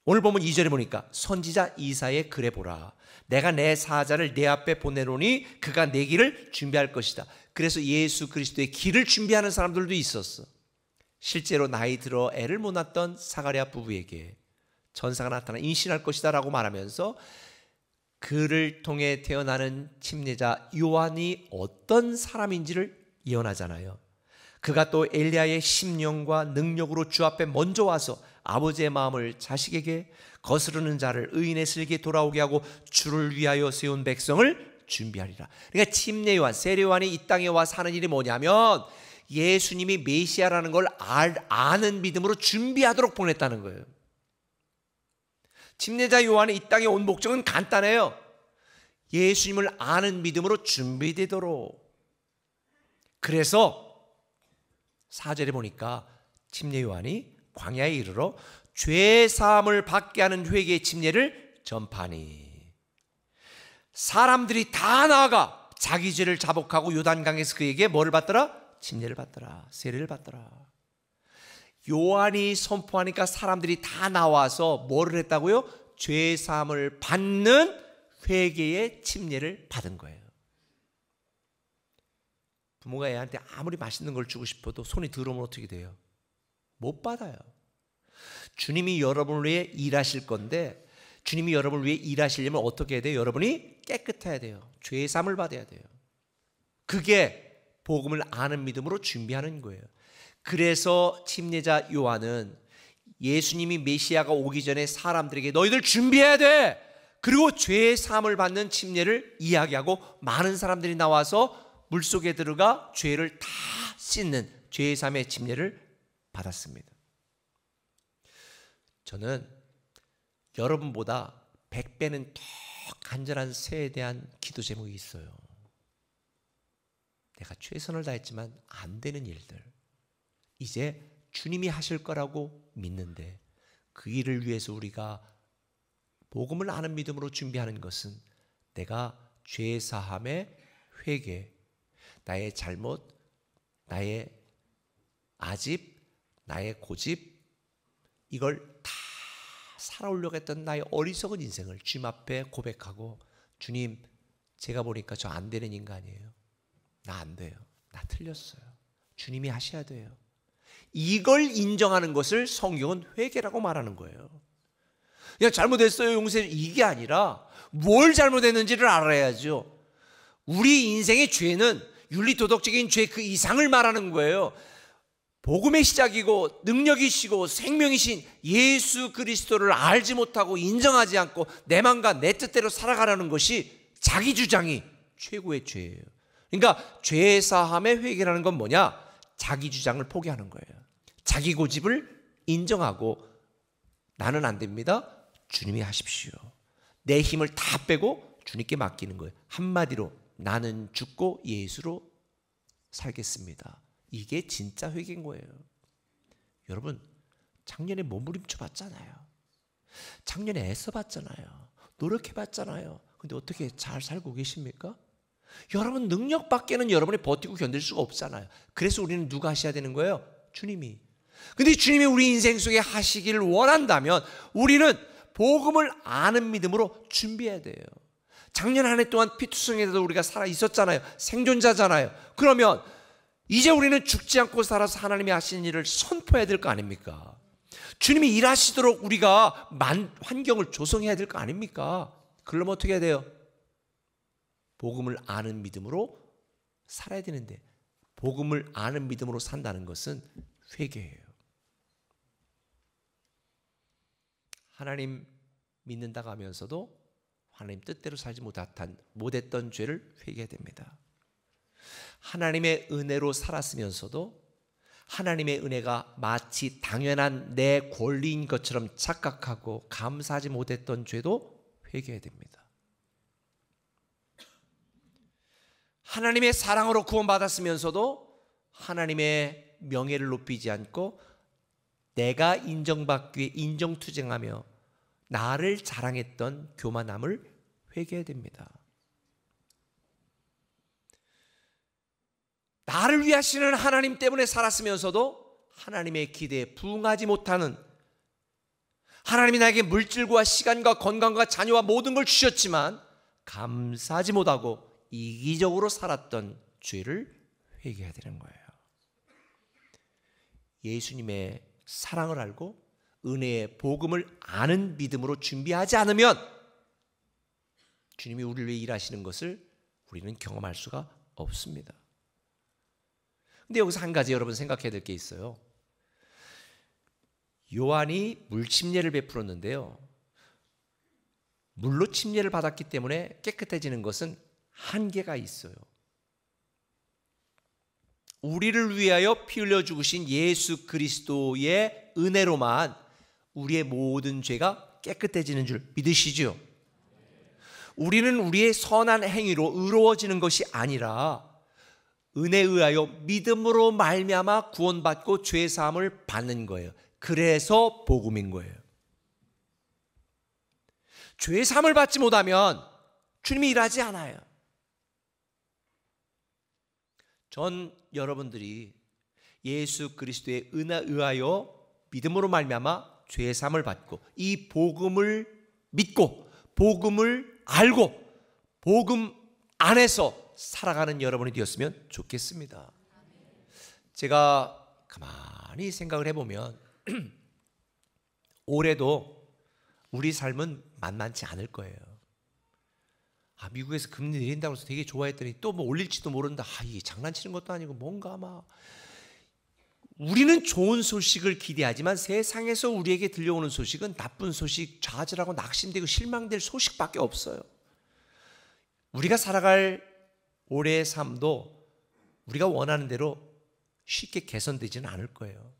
오늘 보면 2절에 보니까 선지자 이사야의 글에 보라. 내가 내 사자를 내 앞에 보내노니 그가 내 길을 준비할 것이다. 그래서 예수 그리스도의 길을 준비하는 사람들도 있었어. 실제로 나이 들어 애를 못 낳았던 사가랴 부부에게 전사가 나타나 임신할 것이다 라고 말하면서 그를 통해 태어나는 침례자 요한이 어떤 사람인지를 예언하잖아요. 그가 또 엘리야의 심령과 능력으로 주 앞에 먼저 와서 아버지의 마음을 자식에게, 거스르는 자를 의인의 슬기에 돌아오게 하고 주를 위하여 세운 백성을 준비하리라. 그러니까 침례 요한, 세례 요한이 이 땅에 와서 하는 일이 뭐냐면 예수님이 메시아라는 걸 아는 믿음으로 준비하도록 보냈다는 거예요. 침례자 요한이 이 땅에 온 목적은 간단해요. 예수님을 아는 믿음으로 준비되도록. 그래서 4절에 보니까 침례 요한이 광야에 이르러 죄 사함을 받게 하는 회개의 침례를 전파하니, 사람들이 다 나아가 자기 죄를 자복하고 요단강에서 그에게 뭐를 받더라? 침례를 받더라. 세례를 받더라. 요한이 선포하니까 사람들이 다 나와서 뭐를 했다고요? 죄 사함을 받는 회개의 침례를 받은 거예요. 부모가 애한테 아무리 맛있는 걸 주고 싶어도 손이 더러우면 어떻게 돼요? 못 받아요. 주님이 여러분을 위해 일하실 건데, 주님이 여러분을 위해 일하시려면 어떻게 해야 돼요? 여러분이 깨끗해야 돼요. 죄 사함을 받아야 돼요. 그게 복음을 아는 믿음으로 준비하는 거예요. 그래서 침례자 요한은 예수님이 메시아가 오기 전에 사람들에게 너희들 준비해야 돼, 그리고 죄 사함을 받는 침례를 이야기하고 많은 사람들이 나와서 물속에 들어가 죄를 다 씻는 죄 사함의 침례를 받았습니다. 저는 여러분보다 100배는 더 간절한 새에 대한 기도 제목이 있어요. 내가 최선을 다했지만 안 되는 일들, 이제 주님이 하실 거라고 믿는데 그 일을 위해서 우리가 복음을 아는 믿음으로 준비하는 것은 내가 죄 사함의 회개, 나의 잘못, 나의 아집, 나의 고집, 이걸 다 살아오려고 했던 나의 어리석은 인생을 주님 앞에 고백하고, 주님, 제가 보니까 저 안 되는 인간이에요. 나 안 돼요. 나 틀렸어요. 주님이 하셔야 돼요. 이걸 인정하는 것을 성경은 회개라고 말하는 거예요. 그냥 잘못했어요, 용서해, 이게 아니라 뭘 잘못했는지를 알아야죠. 우리 인생의 죄는 윤리도덕적인 죄 그 이상을 말하는 거예요. 복음의 시작이고 능력이시고 생명이신 예수 그리스도를 알지 못하고 인정하지 않고 내 맘과 내 뜻대로 살아가라는 것이 자기 주장이 최고의 죄예요. 그러니까 죄 사함의 회개라는 건 뭐냐? 자기 주장을 포기하는 거예요. 자기 고집을 인정하고 나는 안 됩니다, 주님이 하십시오. 내 힘을 다 빼고 주님께 맡기는 거예요. 한마디로 나는 죽고 예수로 살겠습니다. 이게 진짜 회개인 거예요. 여러분, 작년에 몸부림쳐 봤잖아요. 작년에 애써 봤잖아요. 노력해 봤잖아요. 근데 어떻게 잘 살고 계십니까? 여러분 능력밖에는 여러분이 버티고 견딜 수가 없잖아요. 그래서 우리는 누가 하셔야 되는 거예요? 주님이. 근데 주님이 우리 인생 속에 하시기를 원한다면 우리는 복음을 아는 믿음으로 준비해야 돼요. 작년 한 해 동안 피투성에도 우리가 살아 있었잖아요. 생존자잖아요. 그러면 이제 우리는 죽지 않고 살아서 하나님이 하신 일을 선포해야 될 거 아닙니까? 주님이 일하시도록 우리가 환경을 조성해야 될 거 아닙니까? 그러면 어떻게 해야 돼요? 복음을 아는 믿음으로 살아야 되는데 복음을 아는 믿음으로 산다는 것은 회개예요. 하나님 믿는다고 하면서도 하나님 뜻대로 살지 못했던 죄를 회개해야 됩니다. 하나님의 은혜로 살았으면서도 하나님의 은혜가 마치 당연한 내 권리인 것처럼 착각하고 감사하지 못했던 죄도 회개해야 됩니다. 하나님의 사랑으로 구원받았으면서도 하나님의 명예를 높이지 않고 내가 인정받기 위해 인정투쟁하며 나를 자랑했던 교만함을 회개해야 됩니다. 나를 위하시는 하나님 때문에 살았으면서도 하나님의 기대에 부응하지 못하는, 하나님이 나에게 물질과 시간과 건강과 자녀와 모든 걸 주셨지만 감사하지 못하고 이기적으로 살았던 죄를 회개해야 되는 거예요. 예수님의 사랑을 알고 은혜의 복음을 아는 믿음으로 준비하지 않으면 주님이 우리를 위해 일하시는 것을 우리는 경험할 수가 없습니다. 근데 여기서 한 가지 여러분 생각해야 될 게 있어요. 요한이 물침례를 베풀었는데요, 물로 침례를 받았기 때문에 깨끗해지는 것은 한계가 있어요. 우리를 위하여 피 흘려 죽으신 예수 그리스도의 은혜로만 우리의 모든 죄가 깨끗해지는 줄 믿으시죠? 우리는 우리의 선한 행위로 의로워지는 것이 아니라 은혜에 의하여 믿음으로 말미암아 구원받고 죄 사함을 받는 거예요. 그래서 복음인 거예요. 죄 사함을 받지 못하면 주님이 일하지 않아요. 전 여러분들이 예수 그리스도의 은혜에 의하여 믿음으로 말미암아 죄 사함을 받고 이 복음을 믿고 복음을 알고 복음 안에서 살아가는 여러분이 되었으면 좋겠습니다. 제가 가만히 생각을 해보면 올해도 우리 삶은 만만치 않을 거예요. 미국에서 금리 내린다고 해서 되게 좋아했더니 또 뭐 올릴지도 모른다. 이게 장난치는 것도 아니고 뭔가 아마. 우리는 좋은 소식을 기대하지만 세상에서 우리에게 들려오는 소식은 나쁜 소식, 좌절하고 낙심되고 실망될 소식밖에 없어요. 우리가 살아갈 올해의 삶도 우리가 원하는 대로 쉽게 개선되지는 않을 거예요.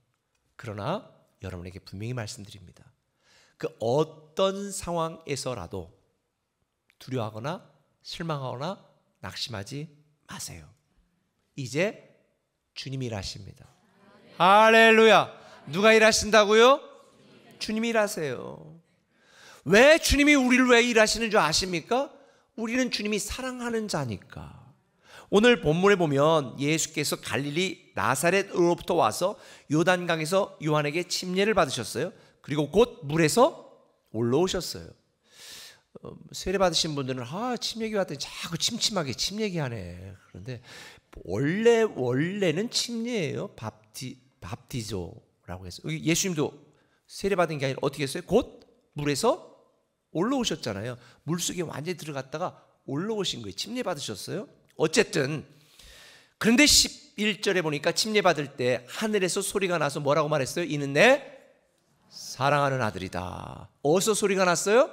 그러나 여러분에게 분명히 말씀드립니다. 그 어떤 상황에서라도 두려워하거나 실망하거나 낙심하지 마세요. 이제 주님이 일하십니다. 할렐루야. 누가 일하신다고요? 주님이 일하세요. 왜 주님이 우리를 왜 일하시는 줄 아십니까? 우리는 주님이 사랑하는 자니까. 오늘 본문에 보면 예수께서 갈릴리 나사렛으로부터 와서 요단강에서 요한에게 침례를 받으셨어요. 그리고 곧 물에서 올라오셨어요. 세례 받으신 분들은 침 얘기하더니 자꾸 침침하게 침 얘기하네. 그런데 원래는 침례예요. 밥티조라고 했어요. 예수님도 세례 받은 게 아니라 어떻게 했어요? 곧 물에서 올라오셨잖아요. 물속에 완전히 들어갔다가 올라오신 거예요. 침례 받으셨어요. 어쨌든 그런데 11절에 보니까 침례 받을 때 하늘에서 소리가 나서 뭐라고 말했어요? 이는 내 사랑하는 아들이다. 어디서 소리가 났어요?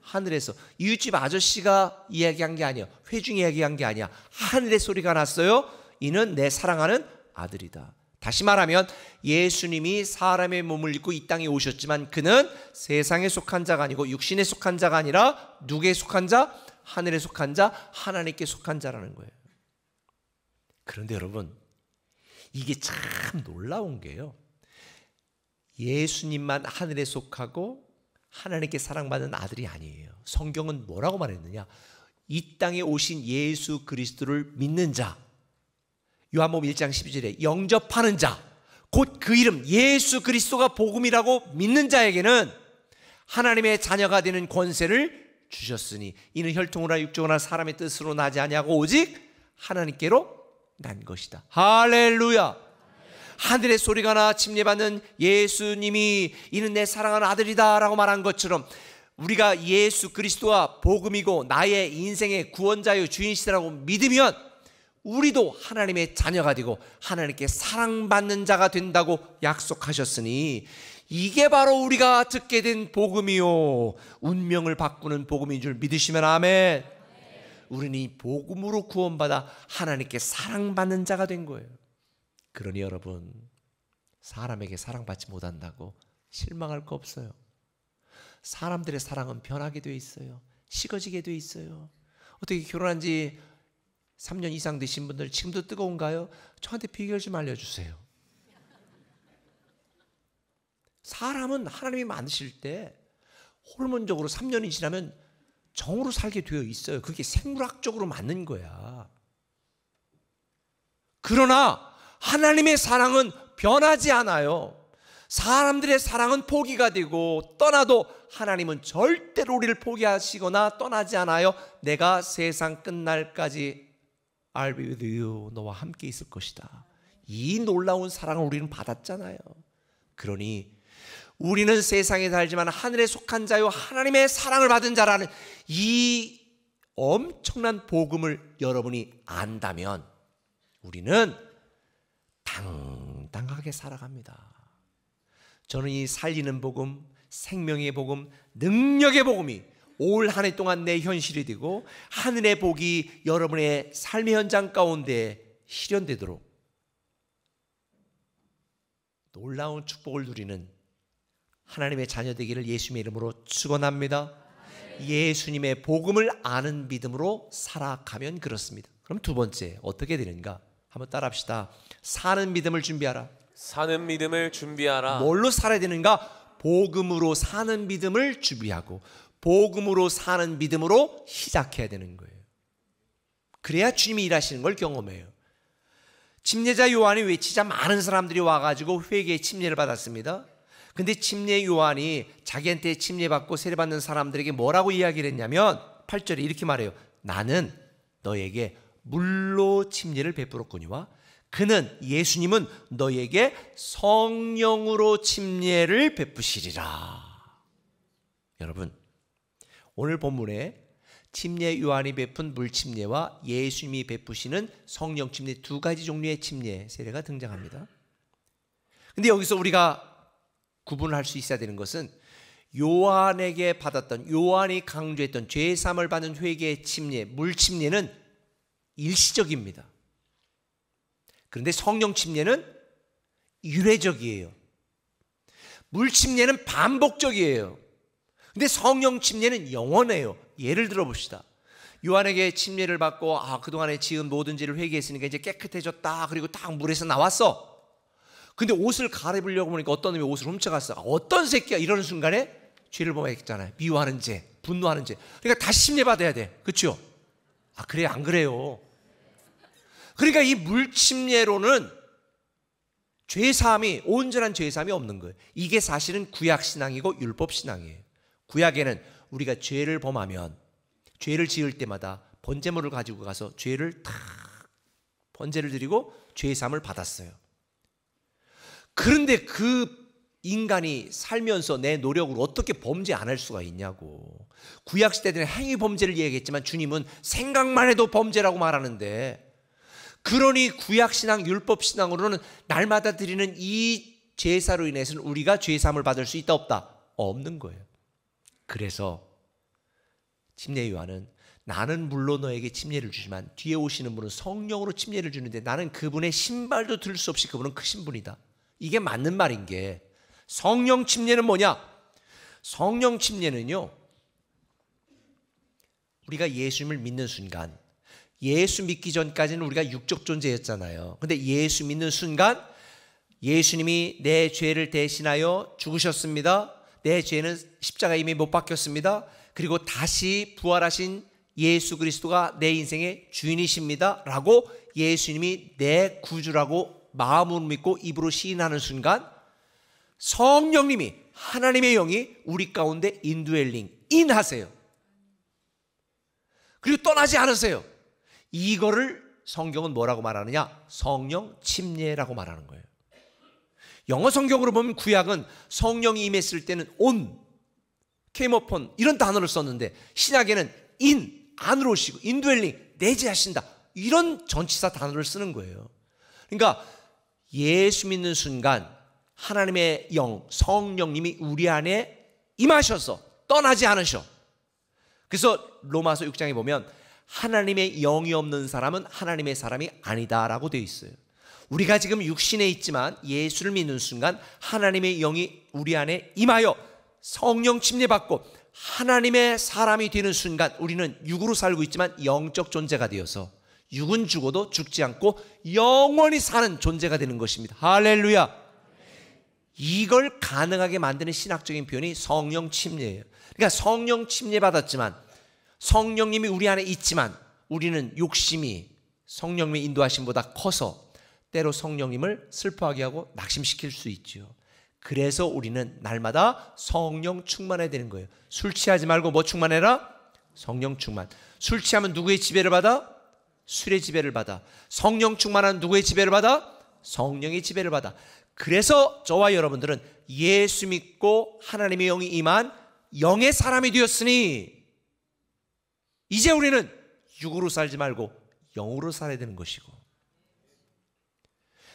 하늘에서. 이웃집 아저씨가 이야기한 게 아니야. 회중이 이야기한 게 아니야. 하늘의 소리가 났어요. 이는 내 사랑하는 아들이다. 다시 말하면 예수님이 사람의 몸을 입고 이 땅에 오셨지만 그는 세상에 속한 자가 아니고 육신에 속한 자가 아니라 누구에 속한 자? 하늘에 속한 자, 하나님께 속한 자라는 거예요. 그런데 여러분, 이게 참 놀라운 게요, 예수님만 하늘에 속하고 하나님께 사랑받는 아들이 아니에요. 성경은 뭐라고 말했느냐? 이 땅에 오신 예수 그리스도를 믿는 자, 요한복음 1장 12절에 영접하는 자, 곧 그 이름 예수 그리스도가 복음이라고 믿는 자에게는 하나님의 자녀가 되는 권세를 주셨으니 이는 혈통으로나 육정으로나 사람의 뜻으로 나지 아니하고 오직 하나님께로 난 것이다. 할렐루야. 하늘의 소리가 나 침례받는 예수님이 이는 내 사랑하는 아들이다 라고 말한 것처럼 우리가 예수 그리스도가 복음이고 나의 인생의 구원자요 주인이시라고 믿으면 우리도 하나님의 자녀가 되고 하나님께 사랑받는 자가 된다고 약속하셨으니 이게 바로 우리가 듣게 된 복음이요 운명을 바꾸는 복음인 줄 믿으시면 아멘. 우리는 이 복음으로 구원받아 하나님께 사랑받는 자가 된 거예요. 그러니 여러분, 사람에게 사랑받지 못한다고 실망할 거 없어요. 사람들의 사랑은 변하게 돼 있어요. 식어지게 돼 있어요. 어떻게 결혼한 지 3년 이상 되신 분들 지금도 뜨거운가요? 저한테 비결 좀 알려주세요. 사람은 하나님이 만드실 때 호르몬적으로 3년이 지나면 정으로 살게 되어 있어요. 그게 생물학적으로 맞는 거야. 그러나 하나님의 사랑은 변하지 않아요. 사람들의 사랑은 포기가 되고 떠나도 하나님은 절대로 우리를 포기하시거나 떠나지 않아요. 내가 세상 끝날까지 I'll be with you. 너와 함께 있을 것이다. 이 놀라운 사랑을 우리는 받았잖아요. 그러니 우리는 세상에 살지만 하늘에 속한 자요 하나님의 사랑을 받은 자라는 이 엄청난 복음을 여러분이 안다면 우리는 당당하게 살아갑니다. 저는 이 살리는 복음, 생명의 복음, 능력의 복음이 올 한 해 동안 내 현실이 되고 하늘의 복이 여러분의 삶의 현장 가운데 실현되도록 놀라운 축복을 누리는 하나님의 자녀 되기를 예수님의 이름으로 축원합니다. 예수님의 복음을 아는 믿음으로 살아가면 그렇습니다. 그럼 두 번째 어떻게 되는가? 한번 따라합시다. 사는 믿음을 준비하라. 사는 믿음을 준비하라. 뭘로 살아야 되는가? 복음으로 사는 믿음을 준비하고 복음으로 사는 믿음으로 시작해야 되는 거예요. 그래야 주님이 일하시는 걸 경험해요. 침례자 요한이 외치자 많은 사람들이 와가지고 회개의 침례를 받았습니다. 근데 침례 요한이 자기한테 침례받고 세례받는 사람들에게 뭐라고 이야기를 했냐면 8절에 이렇게 말해요. 나는 너에게 물로 침례를 베풀었거니와 그는 예수님은 너에게 성령으로 침례를 베푸시리라. 여러분, 오늘 본문에 침례 요한이 베푼 물 침례와 예수님이 베푸시는 성령 침례 두 가지 종류의 침례 세례가 등장합니다. 근데 여기서 우리가 구분할 수 있어야 되는 것은 요한에게 받았던, 요한이 강조했던 죄사함을 받는 회개의 침례, 물 침례는 일시적입니다. 그런데 성령 침례는 유례적이에요. 물 침례는 반복적이에요. 근데 성령 침례는 영원해요. 예를 들어 봅시다. 요한에게 침례를 받고 그동안에 지은 모든 죄를 회개했으니까 이제 깨끗해졌다. 그리고 딱 물에서 나왔어. 근데 옷을 갈아입으려고 보니까 어떤 놈이 옷을 훔쳐갔어. 어떤 새끼야. 이러는 순간에 죄를 범했잖아요. 미워하는 죄, 분노하는 죄. 그러니까 다시 침례 받아야 돼. 그렇죠? 그래요? 안 그래요? 그러니까 이 물 침례로는 죄사함이, 온전한 죄사함이 없는 거예요. 이게 사실은 구약신앙이고 율법신앙이에요. 구약에는 우리가 죄를 범하면 죄를 지을 때마다 번제물을 가지고 가서 죄를 다 번제를 드리고 죄사함을 받았어요. 그런데 그 인간이 살면서 내 노력으로 어떻게 범죄 안 할 수가 있냐고. 구약시대에는 행위 범죄를 얘기했지만 주님은 생각만 해도 범죄라고 말하는데, 그러니 구약신앙, 율법신앙으로는 날마다 드리는 이 제사로 인해서는 우리가 죄사함을 받을 수 있다 없다? 없는 거예요. 그래서 침례 요한은 나는 물론 너에게 침례를 주지만 뒤에 오시는 분은 성령으로 침례를 주는데 나는 그분의 신발도 들 수 없이 그분은 크신 분이다. 이게 맞는 말인 게, 성령 침례는 뭐냐? 성령 침례는요, 우리가 예수님을 믿는 순간, 예수 믿기 전까지는 우리가 육적 존재였잖아요. 근데 예수 믿는 순간 예수님이 내 죄를 대신하여 죽으셨습니다. 내 죄는 십자가에 이미 못 박혔습니다. 그리고 다시 부활하신 예수 그리스도가 내 인생의 주인이십니다 라고 예수님이 내 구주라고 마음으로 믿고 입으로 시인하는 순간 성령님이, 하나님의 영이 우리 가운데 인드웰링 인하세요. 그리고 떠나지 않으세요. 이거를 성경은 뭐라고 말하느냐? 성령 침례라고 말하는 거예요. 영어 성경으로 보면 구약은 성령이 임했을 때는 온, 케이머폰 이런 단어를 썼는데 신약에는 인, 안으로 오시고 인드웰링, 내재하신다 이런 전치사 단어를 쓰는 거예요. 그러니까 예수 믿는 순간 하나님의 영, 성령님이 우리 안에 임하셔서 떠나지 않으셔. 그래서 로마서 6장에 보면 하나님의 영이 없는 사람은 하나님의 사람이 아니다라고 되어 있어요. 우리가 지금 육신에 있지만 예수를 믿는 순간 하나님의 영이 우리 안에 임하여 성령 침례받고 하나님의 사람이 되는 순간 우리는 육으로 살고 있지만 영적 존재가 되어서 육은 죽어도 죽지 않고 영원히 사는 존재가 되는 것입니다. 할렐루야. 이걸 가능하게 만드는 신학적인 표현이 성령 침례예요. 그러니까 성령 침례 받았지만 성령님이 우리 안에 있지만 우리는 욕심이 성령님의 인도하심보다 커서 때로 성령님을 슬퍼하게 하고 낙심시킬 수 있죠. 그래서 우리는 날마다 성령 충만해야 되는 거예요. 술 취하지 말고 뭐 충만해라? 성령 충만. 술 취하면 누구의 지배를 받아? 술의 지배를 받아. 성령 충만한 누구의 지배를 받아? 성령의 지배를 받아. 그래서 저와 여러분들은 예수 믿고 하나님의 영이 임한 영의 사람이 되었으니 이제 우리는 육으로 살지 말고 영으로 살아야 되는 것이고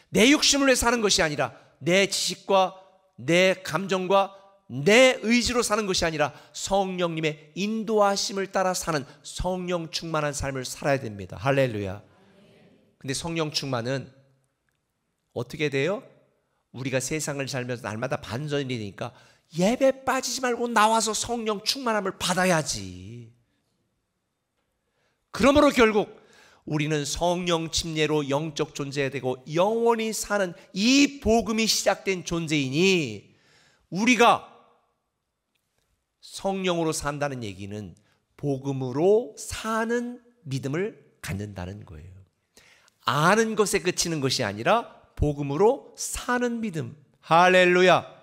내 욕심을 위해 사는 것이 아니라 내 지식과 내 감정과 내 의지로 사는 것이 아니라 성령님의 인도하심을 따라 사는 성령 충만한 삶을 살아야 됩니다. 할렐루야. 근데 성령 충만은 어떻게 돼요? 우리가 세상을 살면서 날마다 반전이 되니까 예배 빠지지 말고 나와서 성령 충만함을 받아야지. 그러므로 결국 우리는 성령 침례로 영적 존재가 되고 영원히 사는 이 복음이 시작된 존재이니 우리가 성령으로 산다는 얘기는 복음으로 사는 믿음을 갖는다는 거예요. 아는 것에 그치는 것이 아니라 복음으로 사는 믿음. 할렐루야.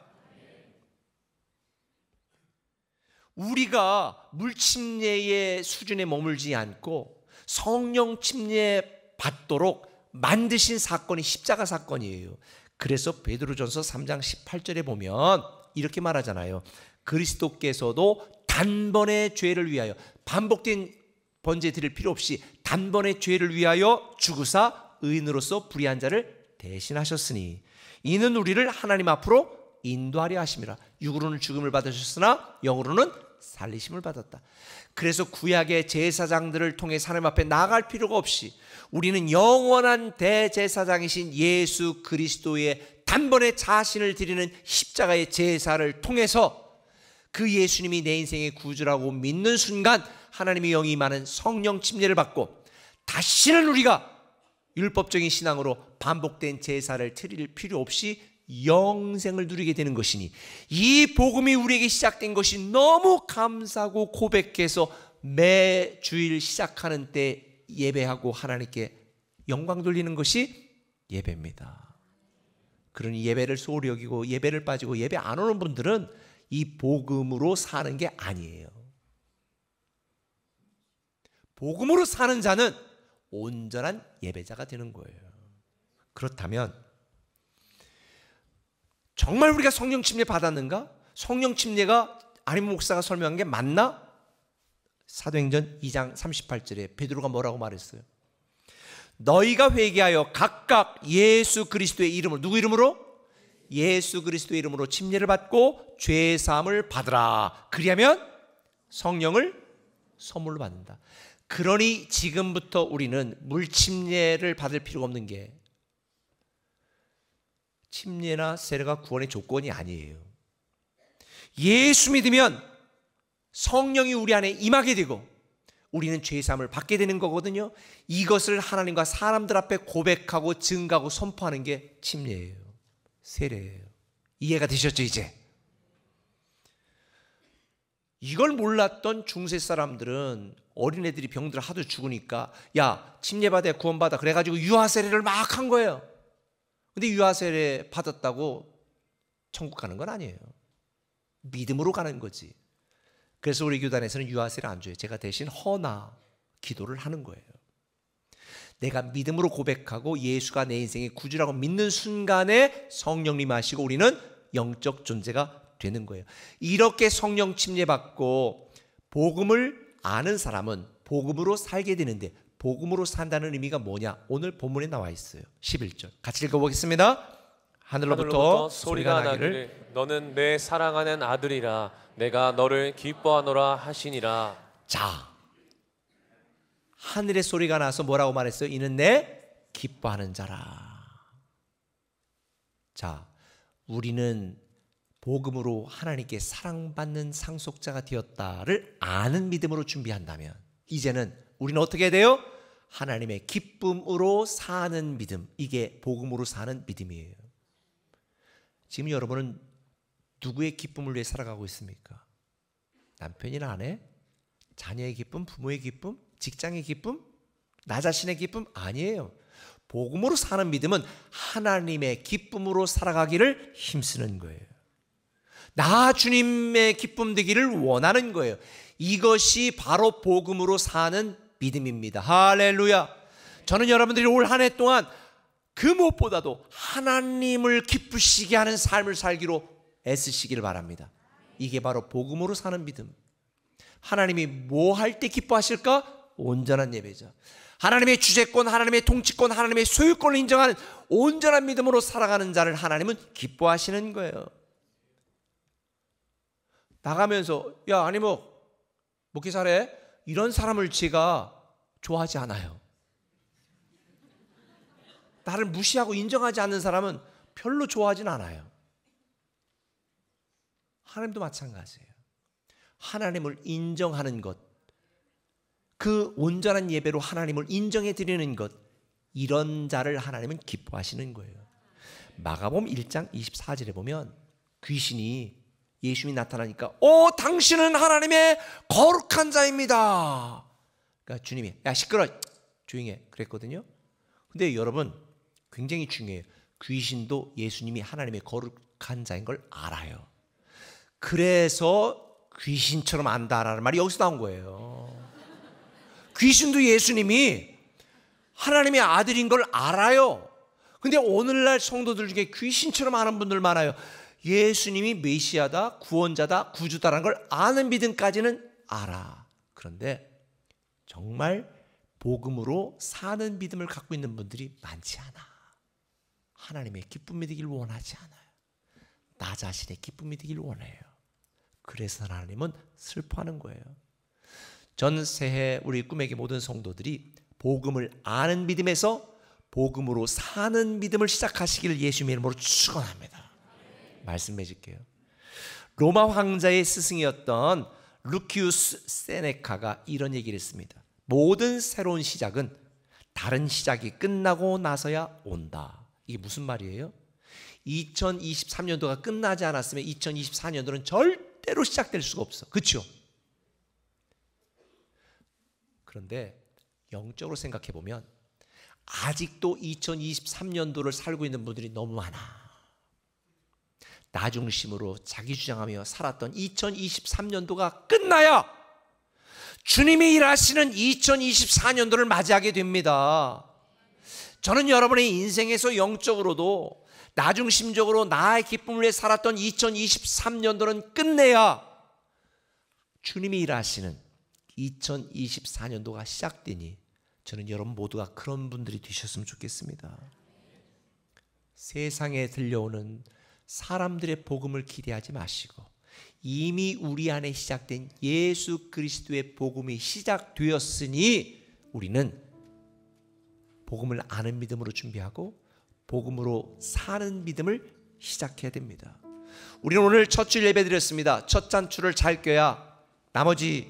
우리가 물침례의 수준에 머물지 않고 성령 침례 받도록 만드신 사건이 십자가 사건이에요. 그래서 베드로전서 3장 18절에 보면 이렇게 말하잖아요. 그리스도께서도 단번에 죄를 위하여 반복된 번제 드릴 필요 없이 단번에 죄를 위하여 죽으사 의인으로서 불의한 자를 대신하셨으니 이는 우리를 하나님 앞으로 인도하려 하심이라. 육으로는 죽음을 받으셨으나 영으로는 살리심을 받았다. 그래서 구약의 제사장들을 통해 하나님 앞에 나아갈 필요가 없이 우리는 영원한 대제사장이신 예수 그리스도의 단번에 자신을 드리는 십자가의 제사를 통해서 그 예수님이 내 인생의 구주라고 믿는 순간 하나님의 영이 임하는 성령 침례를 받고 다시는 우리가 율법적인 신앙으로 반복된 제사를 드릴 필요 없이 영생을 누리게 되는 것이니 이 복음이 우리에게 시작된 것이 너무 감사하고 고백해서 매 주일 시작하는 때 예배하고 하나님께 영광 돌리는 것이 예배입니다. 그러니 예배를 소홀히 여기고 예배를 빠지고 예배 안 오는 분들은 이 복음으로 사는 게 아니에요. 복음으로 사는 자는 온전한 예배자가 되는 거예요. 그렇다면 정말 우리가 성령 침례 받았는가? 성령 침례가 아림 목사가 설명한 게 맞나? 사도행전 2장 38절에 베드로가 뭐라고 말했어요? 너희가 회개하여 각각 예수 그리스도의 이름으로, 누구 이름으로? 예수 그리스도의 이름으로 침례를 받고 죄 사함을 받으라. 그리하면 성령을 선물로 받는다. 그러니 지금부터 우리는 물 침례를 받을 필요가 없는 게 침례나 세례가 구원의 조건이 아니에요. 예수 믿으면 성령이 우리 안에 임하게 되고 우리는 죄사함을 받게 되는 거거든요. 이것을 하나님과 사람들 앞에 고백하고 증거하고 선포하는 게 침례예요. 세례예요. 이해가 되셨죠 이제? 이걸 몰랐던 중세 사람들은 어린애들이 병들 하도 죽으니까 야 침례받아야 구원받아 그래가지고 유아세례를 막 한 거예요. 근데 유아세례 받았다고 천국 가는 건 아니에요. 믿음으로 가는 거지. 그래서 우리 교단에서는 유아세례 안 줘요. 제가 대신 허나 기도를 하는 거예요. 내가 믿음으로 고백하고 예수가 내 인생의 구주라고 믿는 순간에 성령님 하시고 우리는 영적 존재가 되는 거예요. 이렇게 성령 침례받고 복음을 아는 사람은 복음으로 살게 되는데, 복음으로 산다는 의미가 뭐냐? 오늘 본문에 나와 있어요. 11절 같이 읽어보겠습니다. 하늘로부터 소리가 나기를 너는 내 사랑하는 아들이라 내가 너를 기뻐하노라 하시니라. 자, 하늘의 소리가 나서 뭐라고 말했어요? 이는 내 기뻐하는 자라. 자, 우리는 복음으로 하나님께 사랑받는 상속자가 되었다를 아는 믿음으로 준비한다면, 이제는 우리는 어떻게 해야 돼요? 하나님의 기쁨으로 사는 믿음, 이게 복음으로 사는 믿음이에요. 지금 여러분은 누구의 기쁨을 위해 살아가고 있습니까? 남편이나 아내? 자녀의 기쁨? 부모의 기쁨? 직장의 기쁨? 나 자신의 기쁨? 아니에요. 복음으로 사는 믿음은 하나님의 기쁨으로 살아가기를 힘쓰는 거예요. 나 주님의 기쁨 되기를 원하는 거예요. 이것이 바로 복음으로 사는 믿음입니다. 할렐루야. 저는 여러분들이 올 한 해 동안 그 무엇보다도 하나님을 기쁘시게 하는 삶을 살기로 애쓰시기를 바랍니다. 이게 바로 복음으로 사는 믿음. 하나님이 뭐 할 때 기뻐하실까? 온전한 예배자. 하나님의 주재권, 하나님의 통치권, 하나님의 소유권을 인정하는 온전한 믿음으로 살아가는 자를 하나님은 기뻐하시는 거예요. 나가면서 야 아니 뭐 목회 잘해? 이런 사람을 제가 좋아하지 않아요. 나를 무시하고 인정하지 않는 사람은 별로 좋아하진 않아요. 하나님도 마찬가지예요. 하나님을 인정하는 것, 그 온전한 예배로 하나님을 인정해 드리는 것, 이런 자를 하나님은 기뻐하시는 거예요. 마가복음 1장 24절에 보면 귀신이 예수님이 나타나니까 당신은 하나님의 거룩한 자입니다. 그러니까 주님이 야 시끄러 조용히 해 그랬거든요. 근데 여러분 굉장히 중요해요. 귀신도 예수님이 하나님의 거룩한 자인 걸 알아요. 그래서 귀신처럼 안다라는 말이 여기서 나온 거예요. 귀신도 예수님이 하나님의 아들인 걸 알아요. 근데 오늘날 성도들 중에 귀신처럼 아는 분들 많아요. 예수님이 메시아다, 구원자다, 구주다라는 걸 아는 믿음까지는 알아. 그런데 정말 복음으로 사는 믿음을 갖고 있는 분들이 많지 않아. 하나님의 기쁨이 되길 원하지 않아요. 나 자신의 기쁨이 되길 원해요. 그래서 하나님은 슬퍼하는 거예요. 전 새해 우리 꿈에게 모든 성도들이 복음을 아는 믿음에서 복음으로 사는 믿음을 시작하시기를 예수님의 이름으로 축원합니다. 말씀 맺을게요. 로마 황자의 스승이었던 루키우스 세네카가 이런 얘기를 했습니다. 모든 새로운 시작은 다른 시작이 끝나고 나서야 온다. 이게 무슨 말이에요? 2023년도가 끝나지 않았으면 2024년도는 절대로 시작될 수가 없어. 그렇죠? 그런데 영적으로 생각해 보면 아직도 2023년도를 살고 있는 분들이 너무 많아. 나 중심으로 자기 주장하며 살았던 2023년도가 끝나야 주님이 일하시는 2024년도를 맞이하게 됩니다. 저는 여러분의 인생에서 영적으로도 나 중심적으로 나의 기쁨을 위해 살았던 2023년도는 끝내야 주님이 일하시는 2024년도가 시작되니 저는 여러분 모두가 그런 분들이 되셨으면 좋겠습니다. 세상에 들려오는 사람들의 복음을 기대하지 마시고 이미 우리 안에 시작된 예수 그리스도의 복음이 시작되었으니 우리는 복음을 아는 믿음으로 준비하고 복음으로 사는 믿음을 시작해야 됩니다. 우리는 오늘 첫 주일 예배 드렸습니다. 첫 단추를 잘 껴야 나머지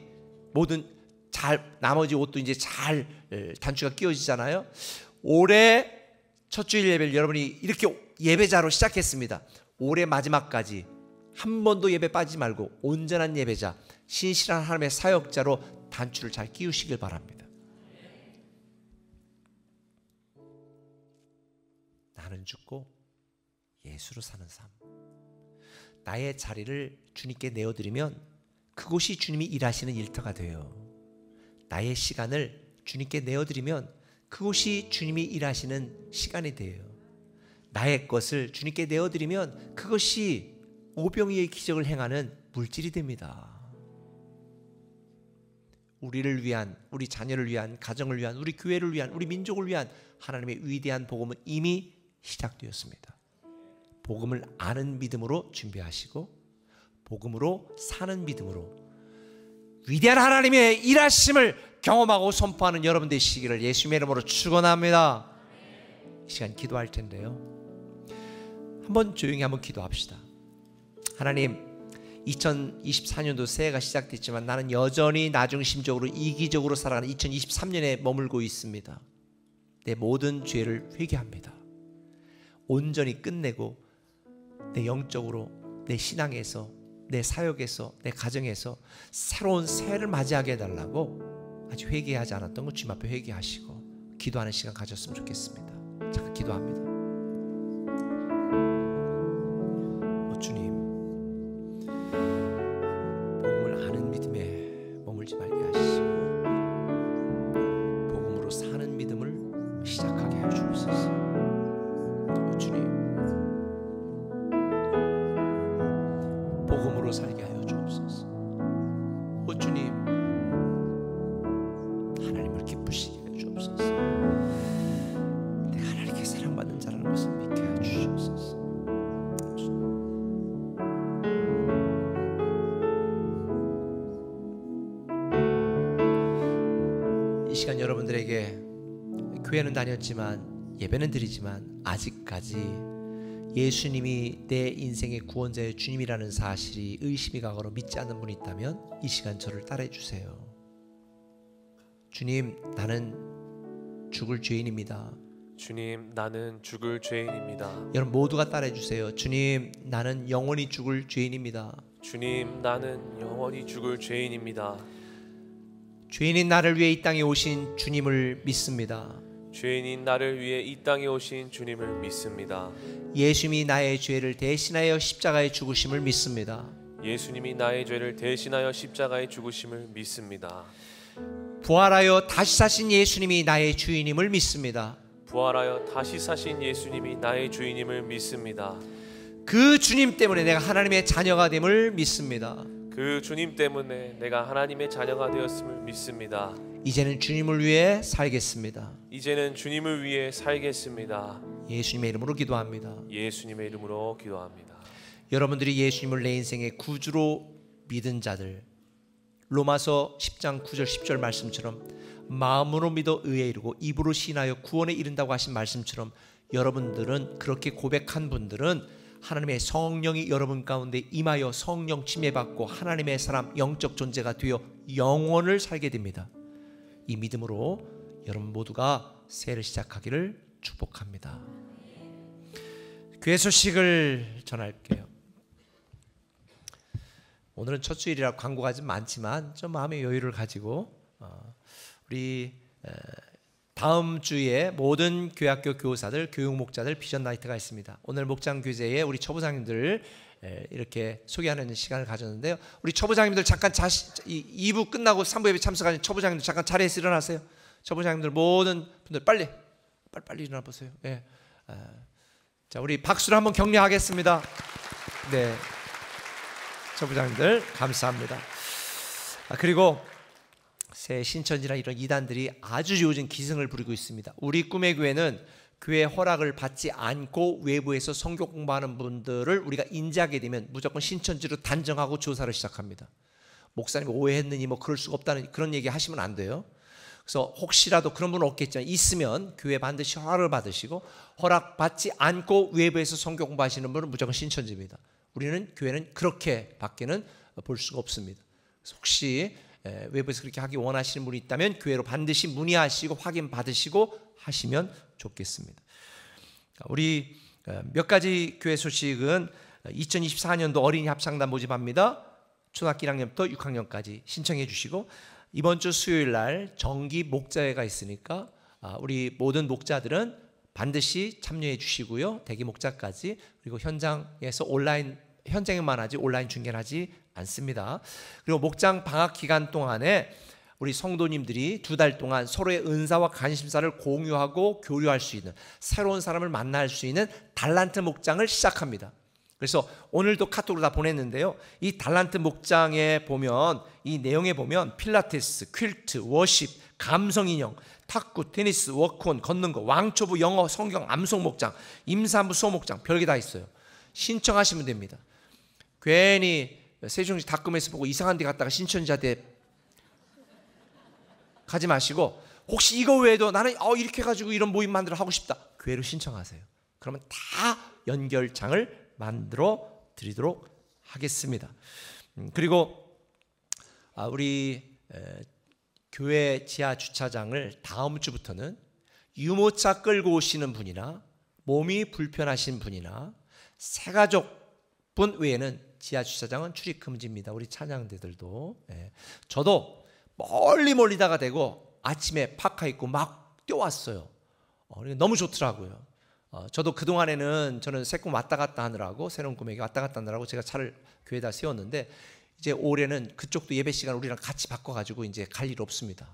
옷도 이제 잘 단추가 끼워지잖아요. 올해 첫 주일 예배를 여러분이 이렇게 예배자로 시작했습니다. 올해 마지막까지 한 번도 예배 빠지지 말고 온전한 예배자, 신실한 하나님의 사역자로 단추를 잘 끼우시길 바랍니다. 나는 죽고 예수로 사는 삶. 나의 자리를 주님께 내어드리면 그곳이 주님이 일하시는 일터가 돼요. 나의 시간을 주님께 내어드리면 그곳이 주님이 일하시는 시간이 돼요. 나의 것을 주님께 내어드리면 그것이 오병이의 기적을 행하는 물질이 됩니다. 우리를 위한, 우리 자녀를 위한, 가정을 위한, 우리 교회를 위한, 우리 민족을 위한 하나님의 위대한 복음은 이미 시작되었습니다. 복음을 아는 믿음으로 준비하시고 복음으로 사는 믿음으로 위대한 하나님의 일하심을 경험하고 선포하는 여러분 되시기를 예수님의 이름으로 축원합니다. 이 시간 기도할 텐데요, 한번 조용히 한번 기도합시다. 하나님, 2024년도 새해가 시작됐지만 나는 여전히 나중심적으로 이기적으로 살아가는 2023년에 머물고 있습니다. 내 모든 죄를 회개합니다. 온전히 끝내고 내 영적으로, 내 신앙에서, 내 사역에서, 내 가정에서 새로운 새해를 맞이하게 해달라고 아직 회개하지 않았던 것 주님 앞에 회개하시고 기도하는 시간 가졌으면 좋겠습니다. 잠깐 기도합니다. 주님, 복음을 아는 믿음에 머물지 말게 하시고 복음으로 사는 믿음을 시작하게 해 주옵소서. 주님, 복음으로 살게 하여 주옵소서. 주님, 하나님을 기쁘시게 해 주옵소서. 내가 하나님께 사랑받는 자라는 것을 믿게 해 주옵소서. 이 시간 여러분들에게 교회는 다녔지만 예배는 드리지만 아직까지 예수님이 내 인생의 구원자의 주님이라는 사실이 의심이 가거나 믿지 않는 분이 있다면 이 시간 저를 따라해 주세요. 주님, 나는 죽을 죄인입니다. 주님, 나는 죽을 죄인입니다. 여러분 모두가 따라해 주세요. 주님, 나는 영원히 죽을 죄인입니다. 주님, 나는 영원히 죽을 죄인입니다. 죄인인 나를 위해 이 땅에 오신 주님을 믿습니다. 죄인인 나를 위해 이 땅에 오신 주님을 믿습니다. 예수님이 나의 죄를 대신하여 십자가에 죽으심을 믿습니다. 예수님이 나의 죄를 대신하여 십자가에 죽으심을 믿습니다. 부활하여 다시 사신 예수님이 나의 주인임을 믿습니다. 부활하여 다시 사신 예수님이 나의 주인임을 믿습니다. 그 주님 때문에 내가 하나님의 자녀가 됨을 믿습니다. 그 주님 때문에 내가 하나님의 자녀가 되었음을 믿습니다. 이제는 주님을 위해 살겠습니다. 이제는 주님을 위해 살겠습니다. 예수님의 이름으로 기도합니다. 예수님의 이름으로 기도합니다. 여러분들이 예수님을 내 인생의 구주로 믿은 자들, 로마서 10장 9절 10절 말씀처럼 마음으로 믿어 의에 이르고 입으로 신하여 구원에 이른다고 하신 말씀처럼 여러분들은, 그렇게 고백한 분들은 하나님의 성령이 여러분 가운데 임하여 성령 침례받고 하나님의 사람, 영적 존재가 되어 영원을 살게 됩니다. 이 믿음으로 여러분 모두가 새해를 시작하기를 축복합니다. 교회 소식을 전할게요. 오늘은 첫 주일이라 광고가 좀 많지만 좀 마음의 여유를 가지고 우리 다음 주에 모든 교회학교 교사들, 교육 목자들 비전 나이트가 있습니다. 오늘 목장 교제에 우리 초부장님들 이렇게 소개하는 시간을 가졌는데요. 우리 초부장님들 잠깐 2부 끝나고 3부 예배 참석하신 초부장님들 잠깐 자리에서 일어나세요. 초부장님들 모든 분들 빨리 일어나 보세요. 네. 자, 우리 박수로 한번 격려하겠습니다. 네, 초부장님들 감사합니다. 그리고 새 신천지나 이런 이단들이 아주 요즘 기승을 부리고 있습니다. 우리 꿈의 교회는 교회 허락을 받지 않고 외부에서 성교 공부하는 분들을 우리가 인지하게 되면 무조건 신천지로 단정하고 조사를 시작합니다. 목사님이 오해했느니 뭐 그럴 수가 없다는 그런 얘기 하시면 안 돼요. 그래서 혹시라도 그런 분은 없겠지만 있으면 교회 반드시 허락을 받으시고, 허락받지 않고 외부에서 성교 공부하시는 분은 무조건 신천지입니다. 우리는 교회는 그렇게 밖에는 볼 수가 없습니다. 그래서 혹시 외부에서 그렇게 하기 원하시는 분이 있다면 교회로 반드시 문의하시고 확인 받으시고 하시면 좋겠습니다. 우리 몇 가지 교회 소식은 2024년도 어린이 합창단 모집합니다. 초등학교 1학년부터 6학년까지 신청해 주시고, 이번 주 수요일 날 정기 목자회가 있으니까 우리 모든 목자들은 반드시 참여해 주시고요. 대기 목자까지. 그리고 현장에서 현장에만 하지 온라인 중계는 하지 않습니다. 그리고 목장 방학 기간 동안에 우리 성도님들이 2달 동안 서로의 은사와 관심사를 공유하고 교류할 수 있는, 새로운 사람을 만날 수 있는 달란트 목장을 시작합니다. 그래서 오늘도 카톡으로 다 보냈는데요. 이 달란트 목장에 보면 이 내용에 보면 필라테스, 퀼트, 워십, 감성인형, 탁구, 테니스, 워크온, 걷는 거, 왕초보, 영어, 성경, 암송 목장, 임산부 수호 목장 별게 다 있어요. 신청하시면 됩니다. 괜히 세종시 닷컴에서 보고 이상한 데 갔다가 신천지한테 가지 마시고 혹시 이거 외에도 나는 이렇게 해가지고 이런 모임 만들어 하고 싶다. 교회로 신청하세요. 그러면 다 연결장을 만들어 드리도록 하겠습니다. 그리고 우리 교회 지하 주차장을 다음 주부터는 유모차 끌고 오시는 분이나 몸이 불편하신 분이나 새가족분 외에는 지하 주차장은 출입 금지입니다. 우리 찬양대들도. 저도 멀리다가 대고 아침에 파카 입고 막 뛰어왔어요. 너무 좋더라고요. 저도 그동안에는 저는 새꿈 왔다 갔다 하느라고 새로운 꿈에게 왔다 갔다 하느라고 제가 차를 교회에다 세웠는데 이제 올해는 그쪽도 예배 시간 우리랑 같이 바꿔가지고 이제 갈 일 없습니다.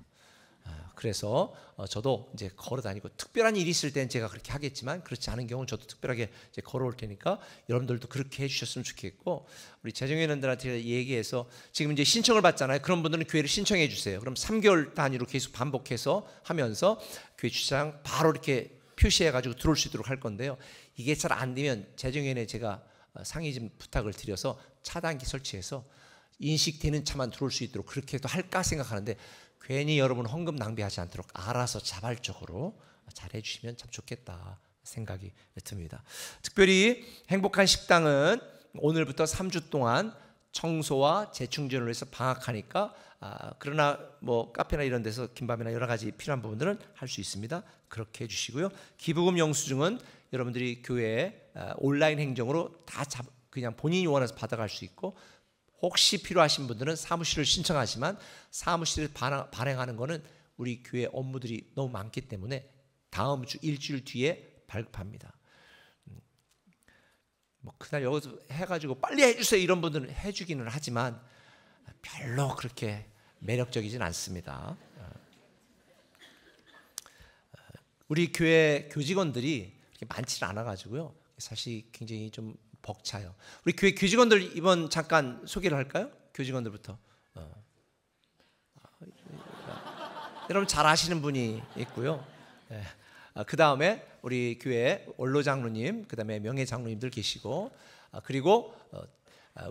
그래서 저도 이제 걸어 다니고 특별한 일이 있을 때는 제가 그렇게 하겠지만 그렇지 않은 경우는 저도 특별하게 이제 걸어올 테니까 여러분들도 그렇게 해주셨으면 좋겠고 우리 재정회원들한테 얘기해서 지금 이제 신청을 받잖아요. 그런 분들은 교회를 신청해 주세요. 그럼 3개월 단위로 계속 반복해서 하면서 교회 주차장 바로 이렇게 표시해가지고 들어올 수 있도록 할 건데요. 이게 잘 안 되면 재정위원회에 제가 상의 좀 부탁을 드려서 차단기 설치해서 인식되는 차만 들어올 수 있도록 그렇게도 할까 생각하는데 괜히 여러분 헌금 낭비하지 않도록 알아서 자발적으로 잘 해주시면 참 좋겠다 생각이 듭니다. 특별히 행복한 식당은 오늘부터 3주 동안 청소와 재충전을 위해서 방학하니까 그러나 뭐 카페나 이런 데서 김밥이나 여러 가지 필요한 부분들은 할 수 있습니다. 그렇게 해주시고요. 기부금 영수증은 여러분들이 교회에 온라인 행정으로 다 그냥 본인이 원해서 받아갈 수 있고 혹시 필요하신 분들은 사무실을 신청하지만 사무실을 발행하는 거는 우리 교회 업무들이 너무 많기 때문에 다음 주 일주일 뒤에 발급합니다. 뭐 그날 여기서 해가지고 빨리 해주세요 이런 분들은 해주기는 하지만 별로 그렇게 매력적이진 않습니다. 우리 교회 교직원들이 그렇게 많지는 않아가지고요. 사실 굉장히 좀 벅차요. 우리 교회 교직원들 이번 잠깐 소개를 할까요? 교직원들부터. 여러분 잘 아시는 분이 있고요. 그 다음에 우리 교회 원로 장로님, 그 다음에 명예 장로님들 계시고, 그리고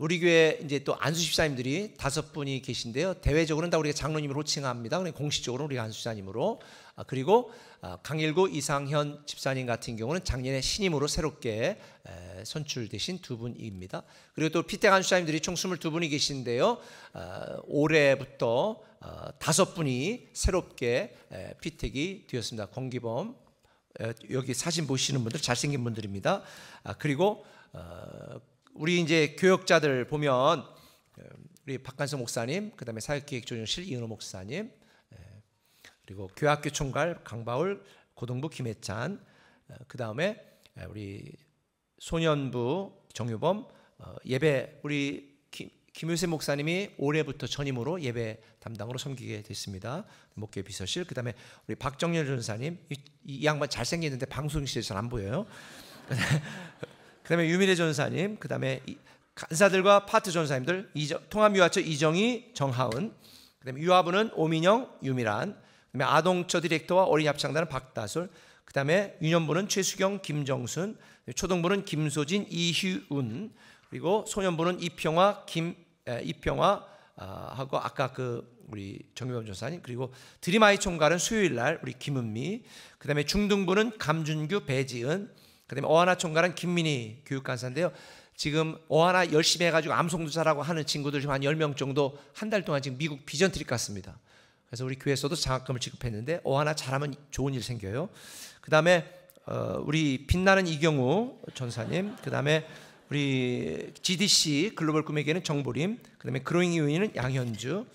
우리 교회 이제 또 안수 집사님들이 5분이 계신데요. 대외적으로는 다 우리가 장로님으로 호칭합니다. 공식적으로 우리가 안수 집사님으로. 그리고 강일구 이상현 집사님 같은 경우는 작년에 신임으로 새롭게 선출되신 2분입니다. 그리고 또 피택 안수 집사님들이 총 22분이 계신데요. 올해부터 5분이 새롭게 피택이 되었습니다. 권기범 여기 사진 보시는 분들 잘생긴 분들입니다. 그리고 우리 이제 교역자들 보면 우리 박관성 목사님, 그다음에 사역기획조정실 이은호 목사님, 그리고 교학교 총괄 강바울, 고등부 김혜찬, 그다음에 우리 소년부 정유범, 예배 우리 김효세 목사님이 올해부터 전임으로 예배 담당으로 섬기게 됐습니다. 목회 비서실. 그다음에 우리 박정렬 전사님, 이 양반 잘생겼는데 방송실에서 잘 안 보여요. 그다음에 유미래 전사님, 그다음에 간사들과 파트 전사님들, 통합유아처 이정희, 정하은, 그다음에 유아부는 오민영, 유미란, 그다음에 아동처 디렉터와 어린이 합창단은 박다솔, 그다음에 유년부는 최수경, 김정순, 초등부는 김소진, 이희운, 그리고 소년부는 이평화, 하고 아까 그 우리 정유범 전사님, 그리고 드림아이 총괄은 수요일 날 우리 김은미, 그다음에 중등부는 감준규, 배지은, 그다음에 어하나 총괄은 김민희 교육간사인데요. 지금 어하나 열심히 해가지고 암송도 잘하고 하는 친구들 지금 한 10명 정도 한 달 동안 지금 미국 비전 트립 갔습니다. 그래서 우리 교회에서도 장학금을 지급했는데 어하나 잘하면 좋은 일 생겨요. 그다음에 우리 빛나는 이경우 전사님, 그다음에 우리 GDC 글로벌 꿈에게는 정보림, 그다음에 그로잉 이유인은 양현주,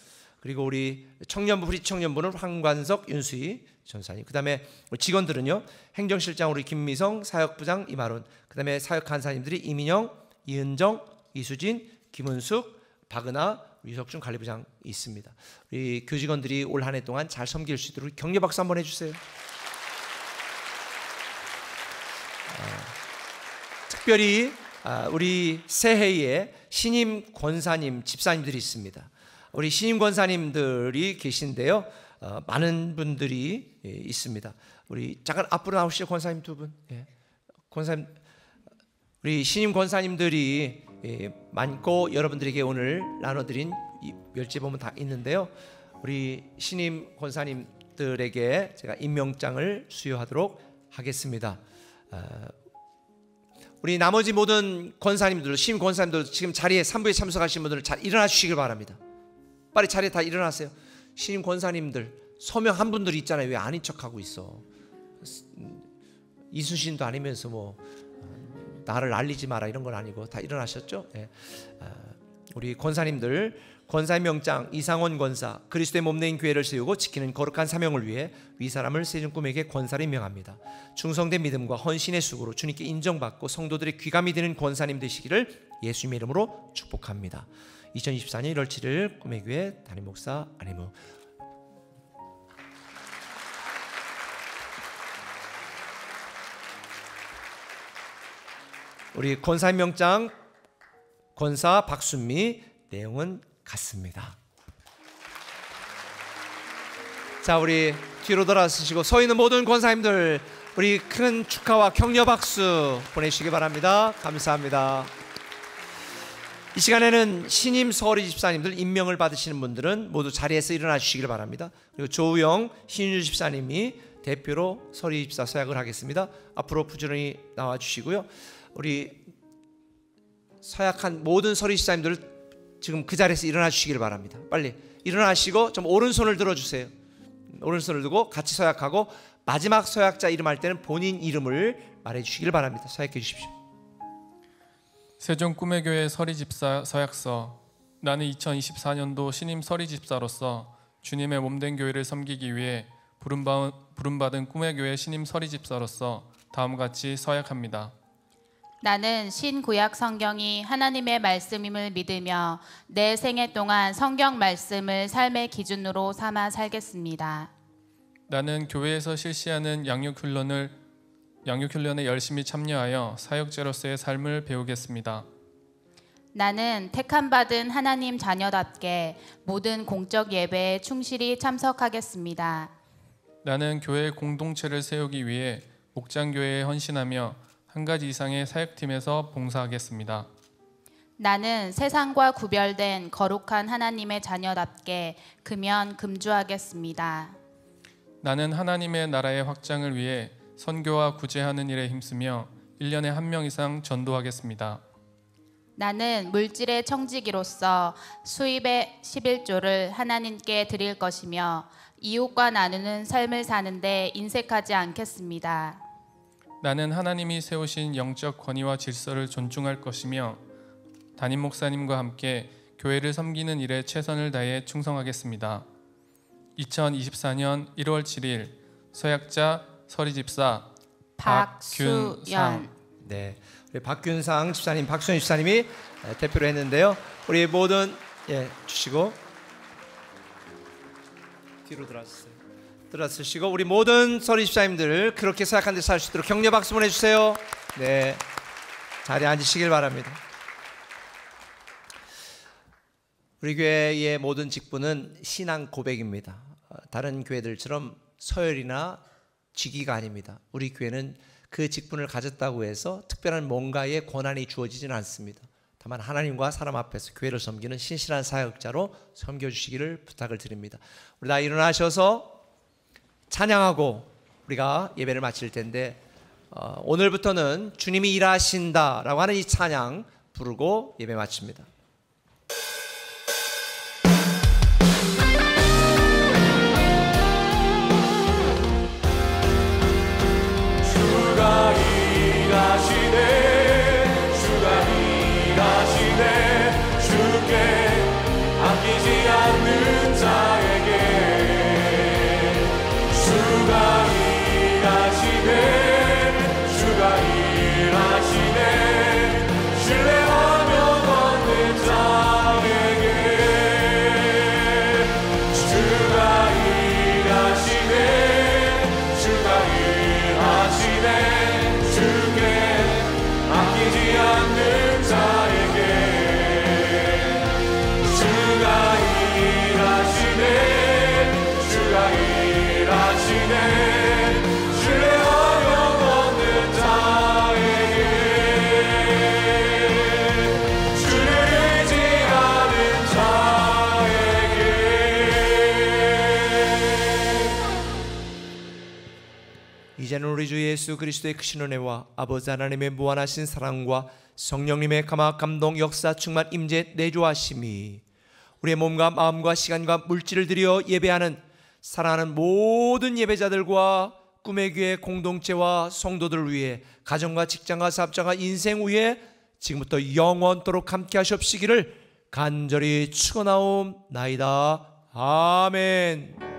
그리고 우리 청년부 프리 청년부는 황관석, 윤수희 전사님, 그다음에 직원들은요 행정실장 우리 김미성, 사역부장 이마론, 그다음에 사역 간사님들이 이민영, 이은정, 이수진, 김은숙, 박은하, 유석준 관리부장 있습니다. 우리 교직원들이 올 한 해 동안 잘 섬길 수 있도록 격려 박수 한번 해주세요. 특별히 우리 새해에 신임 권사님, 집사님들이 있습니다. 우리 신임 권사님들이 계신데요. 많은 분들이 있습니다. 우리 잠깐 앞으로 나오시죠, 권사님 두 분. 예. 권사님, 우리 신임 권사님들이 많고 여러분들에게 오늘 나눠드린 이 멸치 보면 다 있는데요. 우리 신임 권사님들에게 제가 임명장을 수여하도록 하겠습니다. 우리 나머지 모든 권사님들, 신임 권사님들 지금 자리에 3부에 참석하신 분들 잘 일어나 주시길 바랍니다. 빨리 자리에 다 일어나세요. 신임 권사님들 서명한 분들 있잖아요. 왜 아닌 척하고 있어? 이순신도 아니면서 뭐 나를 알리지 마라 이런 건 아니고 다 일어나셨죠? 네. 우리 권사님들, 권사의 명장 이상원 권사, 그리스도의 몸내인 교회를 세우고 지키는 거룩한 사명을 위해 위 사람을 세준 꿈에게 권사를 임명합니다. 충성된 믿음과 헌신의 수고로 주님께 인정받고 성도들의 귀감이 되는 권사님 되시기를 예수님의 이름으로 축복합니다. 2024년 1월 7일 꿈의 교회 담임 목사 안희무. 우리 권사의 명장 권사 박순미, 내용은 같습니다. 자, 우리 뒤로 돌아서시고 서 있는 모든 권사님들 우리 큰 축하와 격려 박수 보내주시기 바랍니다. 감사합니다. 이 시간에는 신임 서리 집사님들 임명을 받으시는 분들은 모두 자리에서 일어나 주시길 바랍니다. 그리고 조우영 신윤주 집사님이 대표로 서리 집사 서약을 하겠습니다. 앞으로 부지런히 나와 주시고요. 우리 서약한 모든 서리 집사님들 지금 그 자리에서 일어나 주시길 바랍니다. 빨리 일어나시고 좀 오른손을 들어주세요. 오른손을 들고 같이 서약하고 마지막 서약자 이름할 때는 본인 이름을 말해 주시길 바랍니다. 서약해 주십시오. 세종 꿈의 교회 서리 집사 서약서. 나는 2024년도 신임 서리 집사로서 주님의 몸된 교회를 섬기기 위해 부름받은 꿈의 교회 신임 서리 집사로서 다음과 같이 서약합니다. 나는 신구약 성경이 하나님의 말씀임을 믿으며 내 생애 동안 성경 말씀을 삶의 기준으로 삼아 살겠습니다. 나는 교회에서 실시하는 양육훈련에 열심히 참여하여 사역자로서의 삶을 배우겠습니다. 나는 택함받은 하나님 자녀답게 모든 공적 예배에 충실히 참석하겠습니다. 나는 교회 공동체를 세우기 위해 목장교회에 헌신하며 한 가지 이상의 사역팀에서 봉사하겠습니다. 나는 세상과 구별된 거룩한 하나님의 자녀답게 금연 금주하겠습니다. 나는 하나님의 나라의 확장을 위해 선교와 구제하는 일에 힘쓰며 1년에 1명 이상 전도하겠습니다. 나는 물질의 청지기로서 수입의 11조를 하나님께 드릴 것이며 이웃과 나누는 삶을 사는데 인색하지 않겠습니다. 나는 하나님이 세우신 영적 권위와 질서를 존중할 것이며 담임 목사님과 함께 교회를 섬기는 일에 최선을 다해 충성하겠습니다. 2024년 1월 7일 서약자 서리집사 박균상. 네, 우리 박균상 집사님, 박순희 집사님이 대표로 했는데요. 우리 모든 주시고 뒤로 들어서시고 우리 모든 서리 집사님들 그렇게 서약한 데 살 수 있도록 격려 박수 보내주세요. 네, 자리에 앉으시길 바랍니다. 우리 교회의 모든 직분은 신앙 고백입니다. 다른 교회들처럼 서열이나 직위가 아닙니다. 우리 교회는 그 직분을 가졌다고 해서 특별한 뭔가의 권한이 주어지지는 않습니다. 다만 하나님과 사람 앞에서 교회를 섬기는 신실한 사역자로 섬겨주시기를 부탁을 드립니다. 우리 다 일어나셔서 찬양하고 우리가 예배를 마칠 텐데 오늘부터는 주님이 일하신다라고 하는 이 찬양 부르고 예배 마칩니다. 주가 일하시네 주께 아끼지 않는 자에게 주가 일하시네 신뢰하며 받는 우리 주 예수 그리스도의 크신 은혜와 아버지 하나님의 무한하신 사랑과 성령님의 감화 감동 역사 충만 임재 내주하심이 우리의 몸과 마음과 시간과 물질을 들여 예배하는 사랑하는 모든 예배자들과 꿈의 교회 공동체와 성도들을 위해 가정과 직장과 사업장과 인생 위에 지금부터 영원토록 함께 하시옵시기를 간절히 축원하옵나이다. 아멘.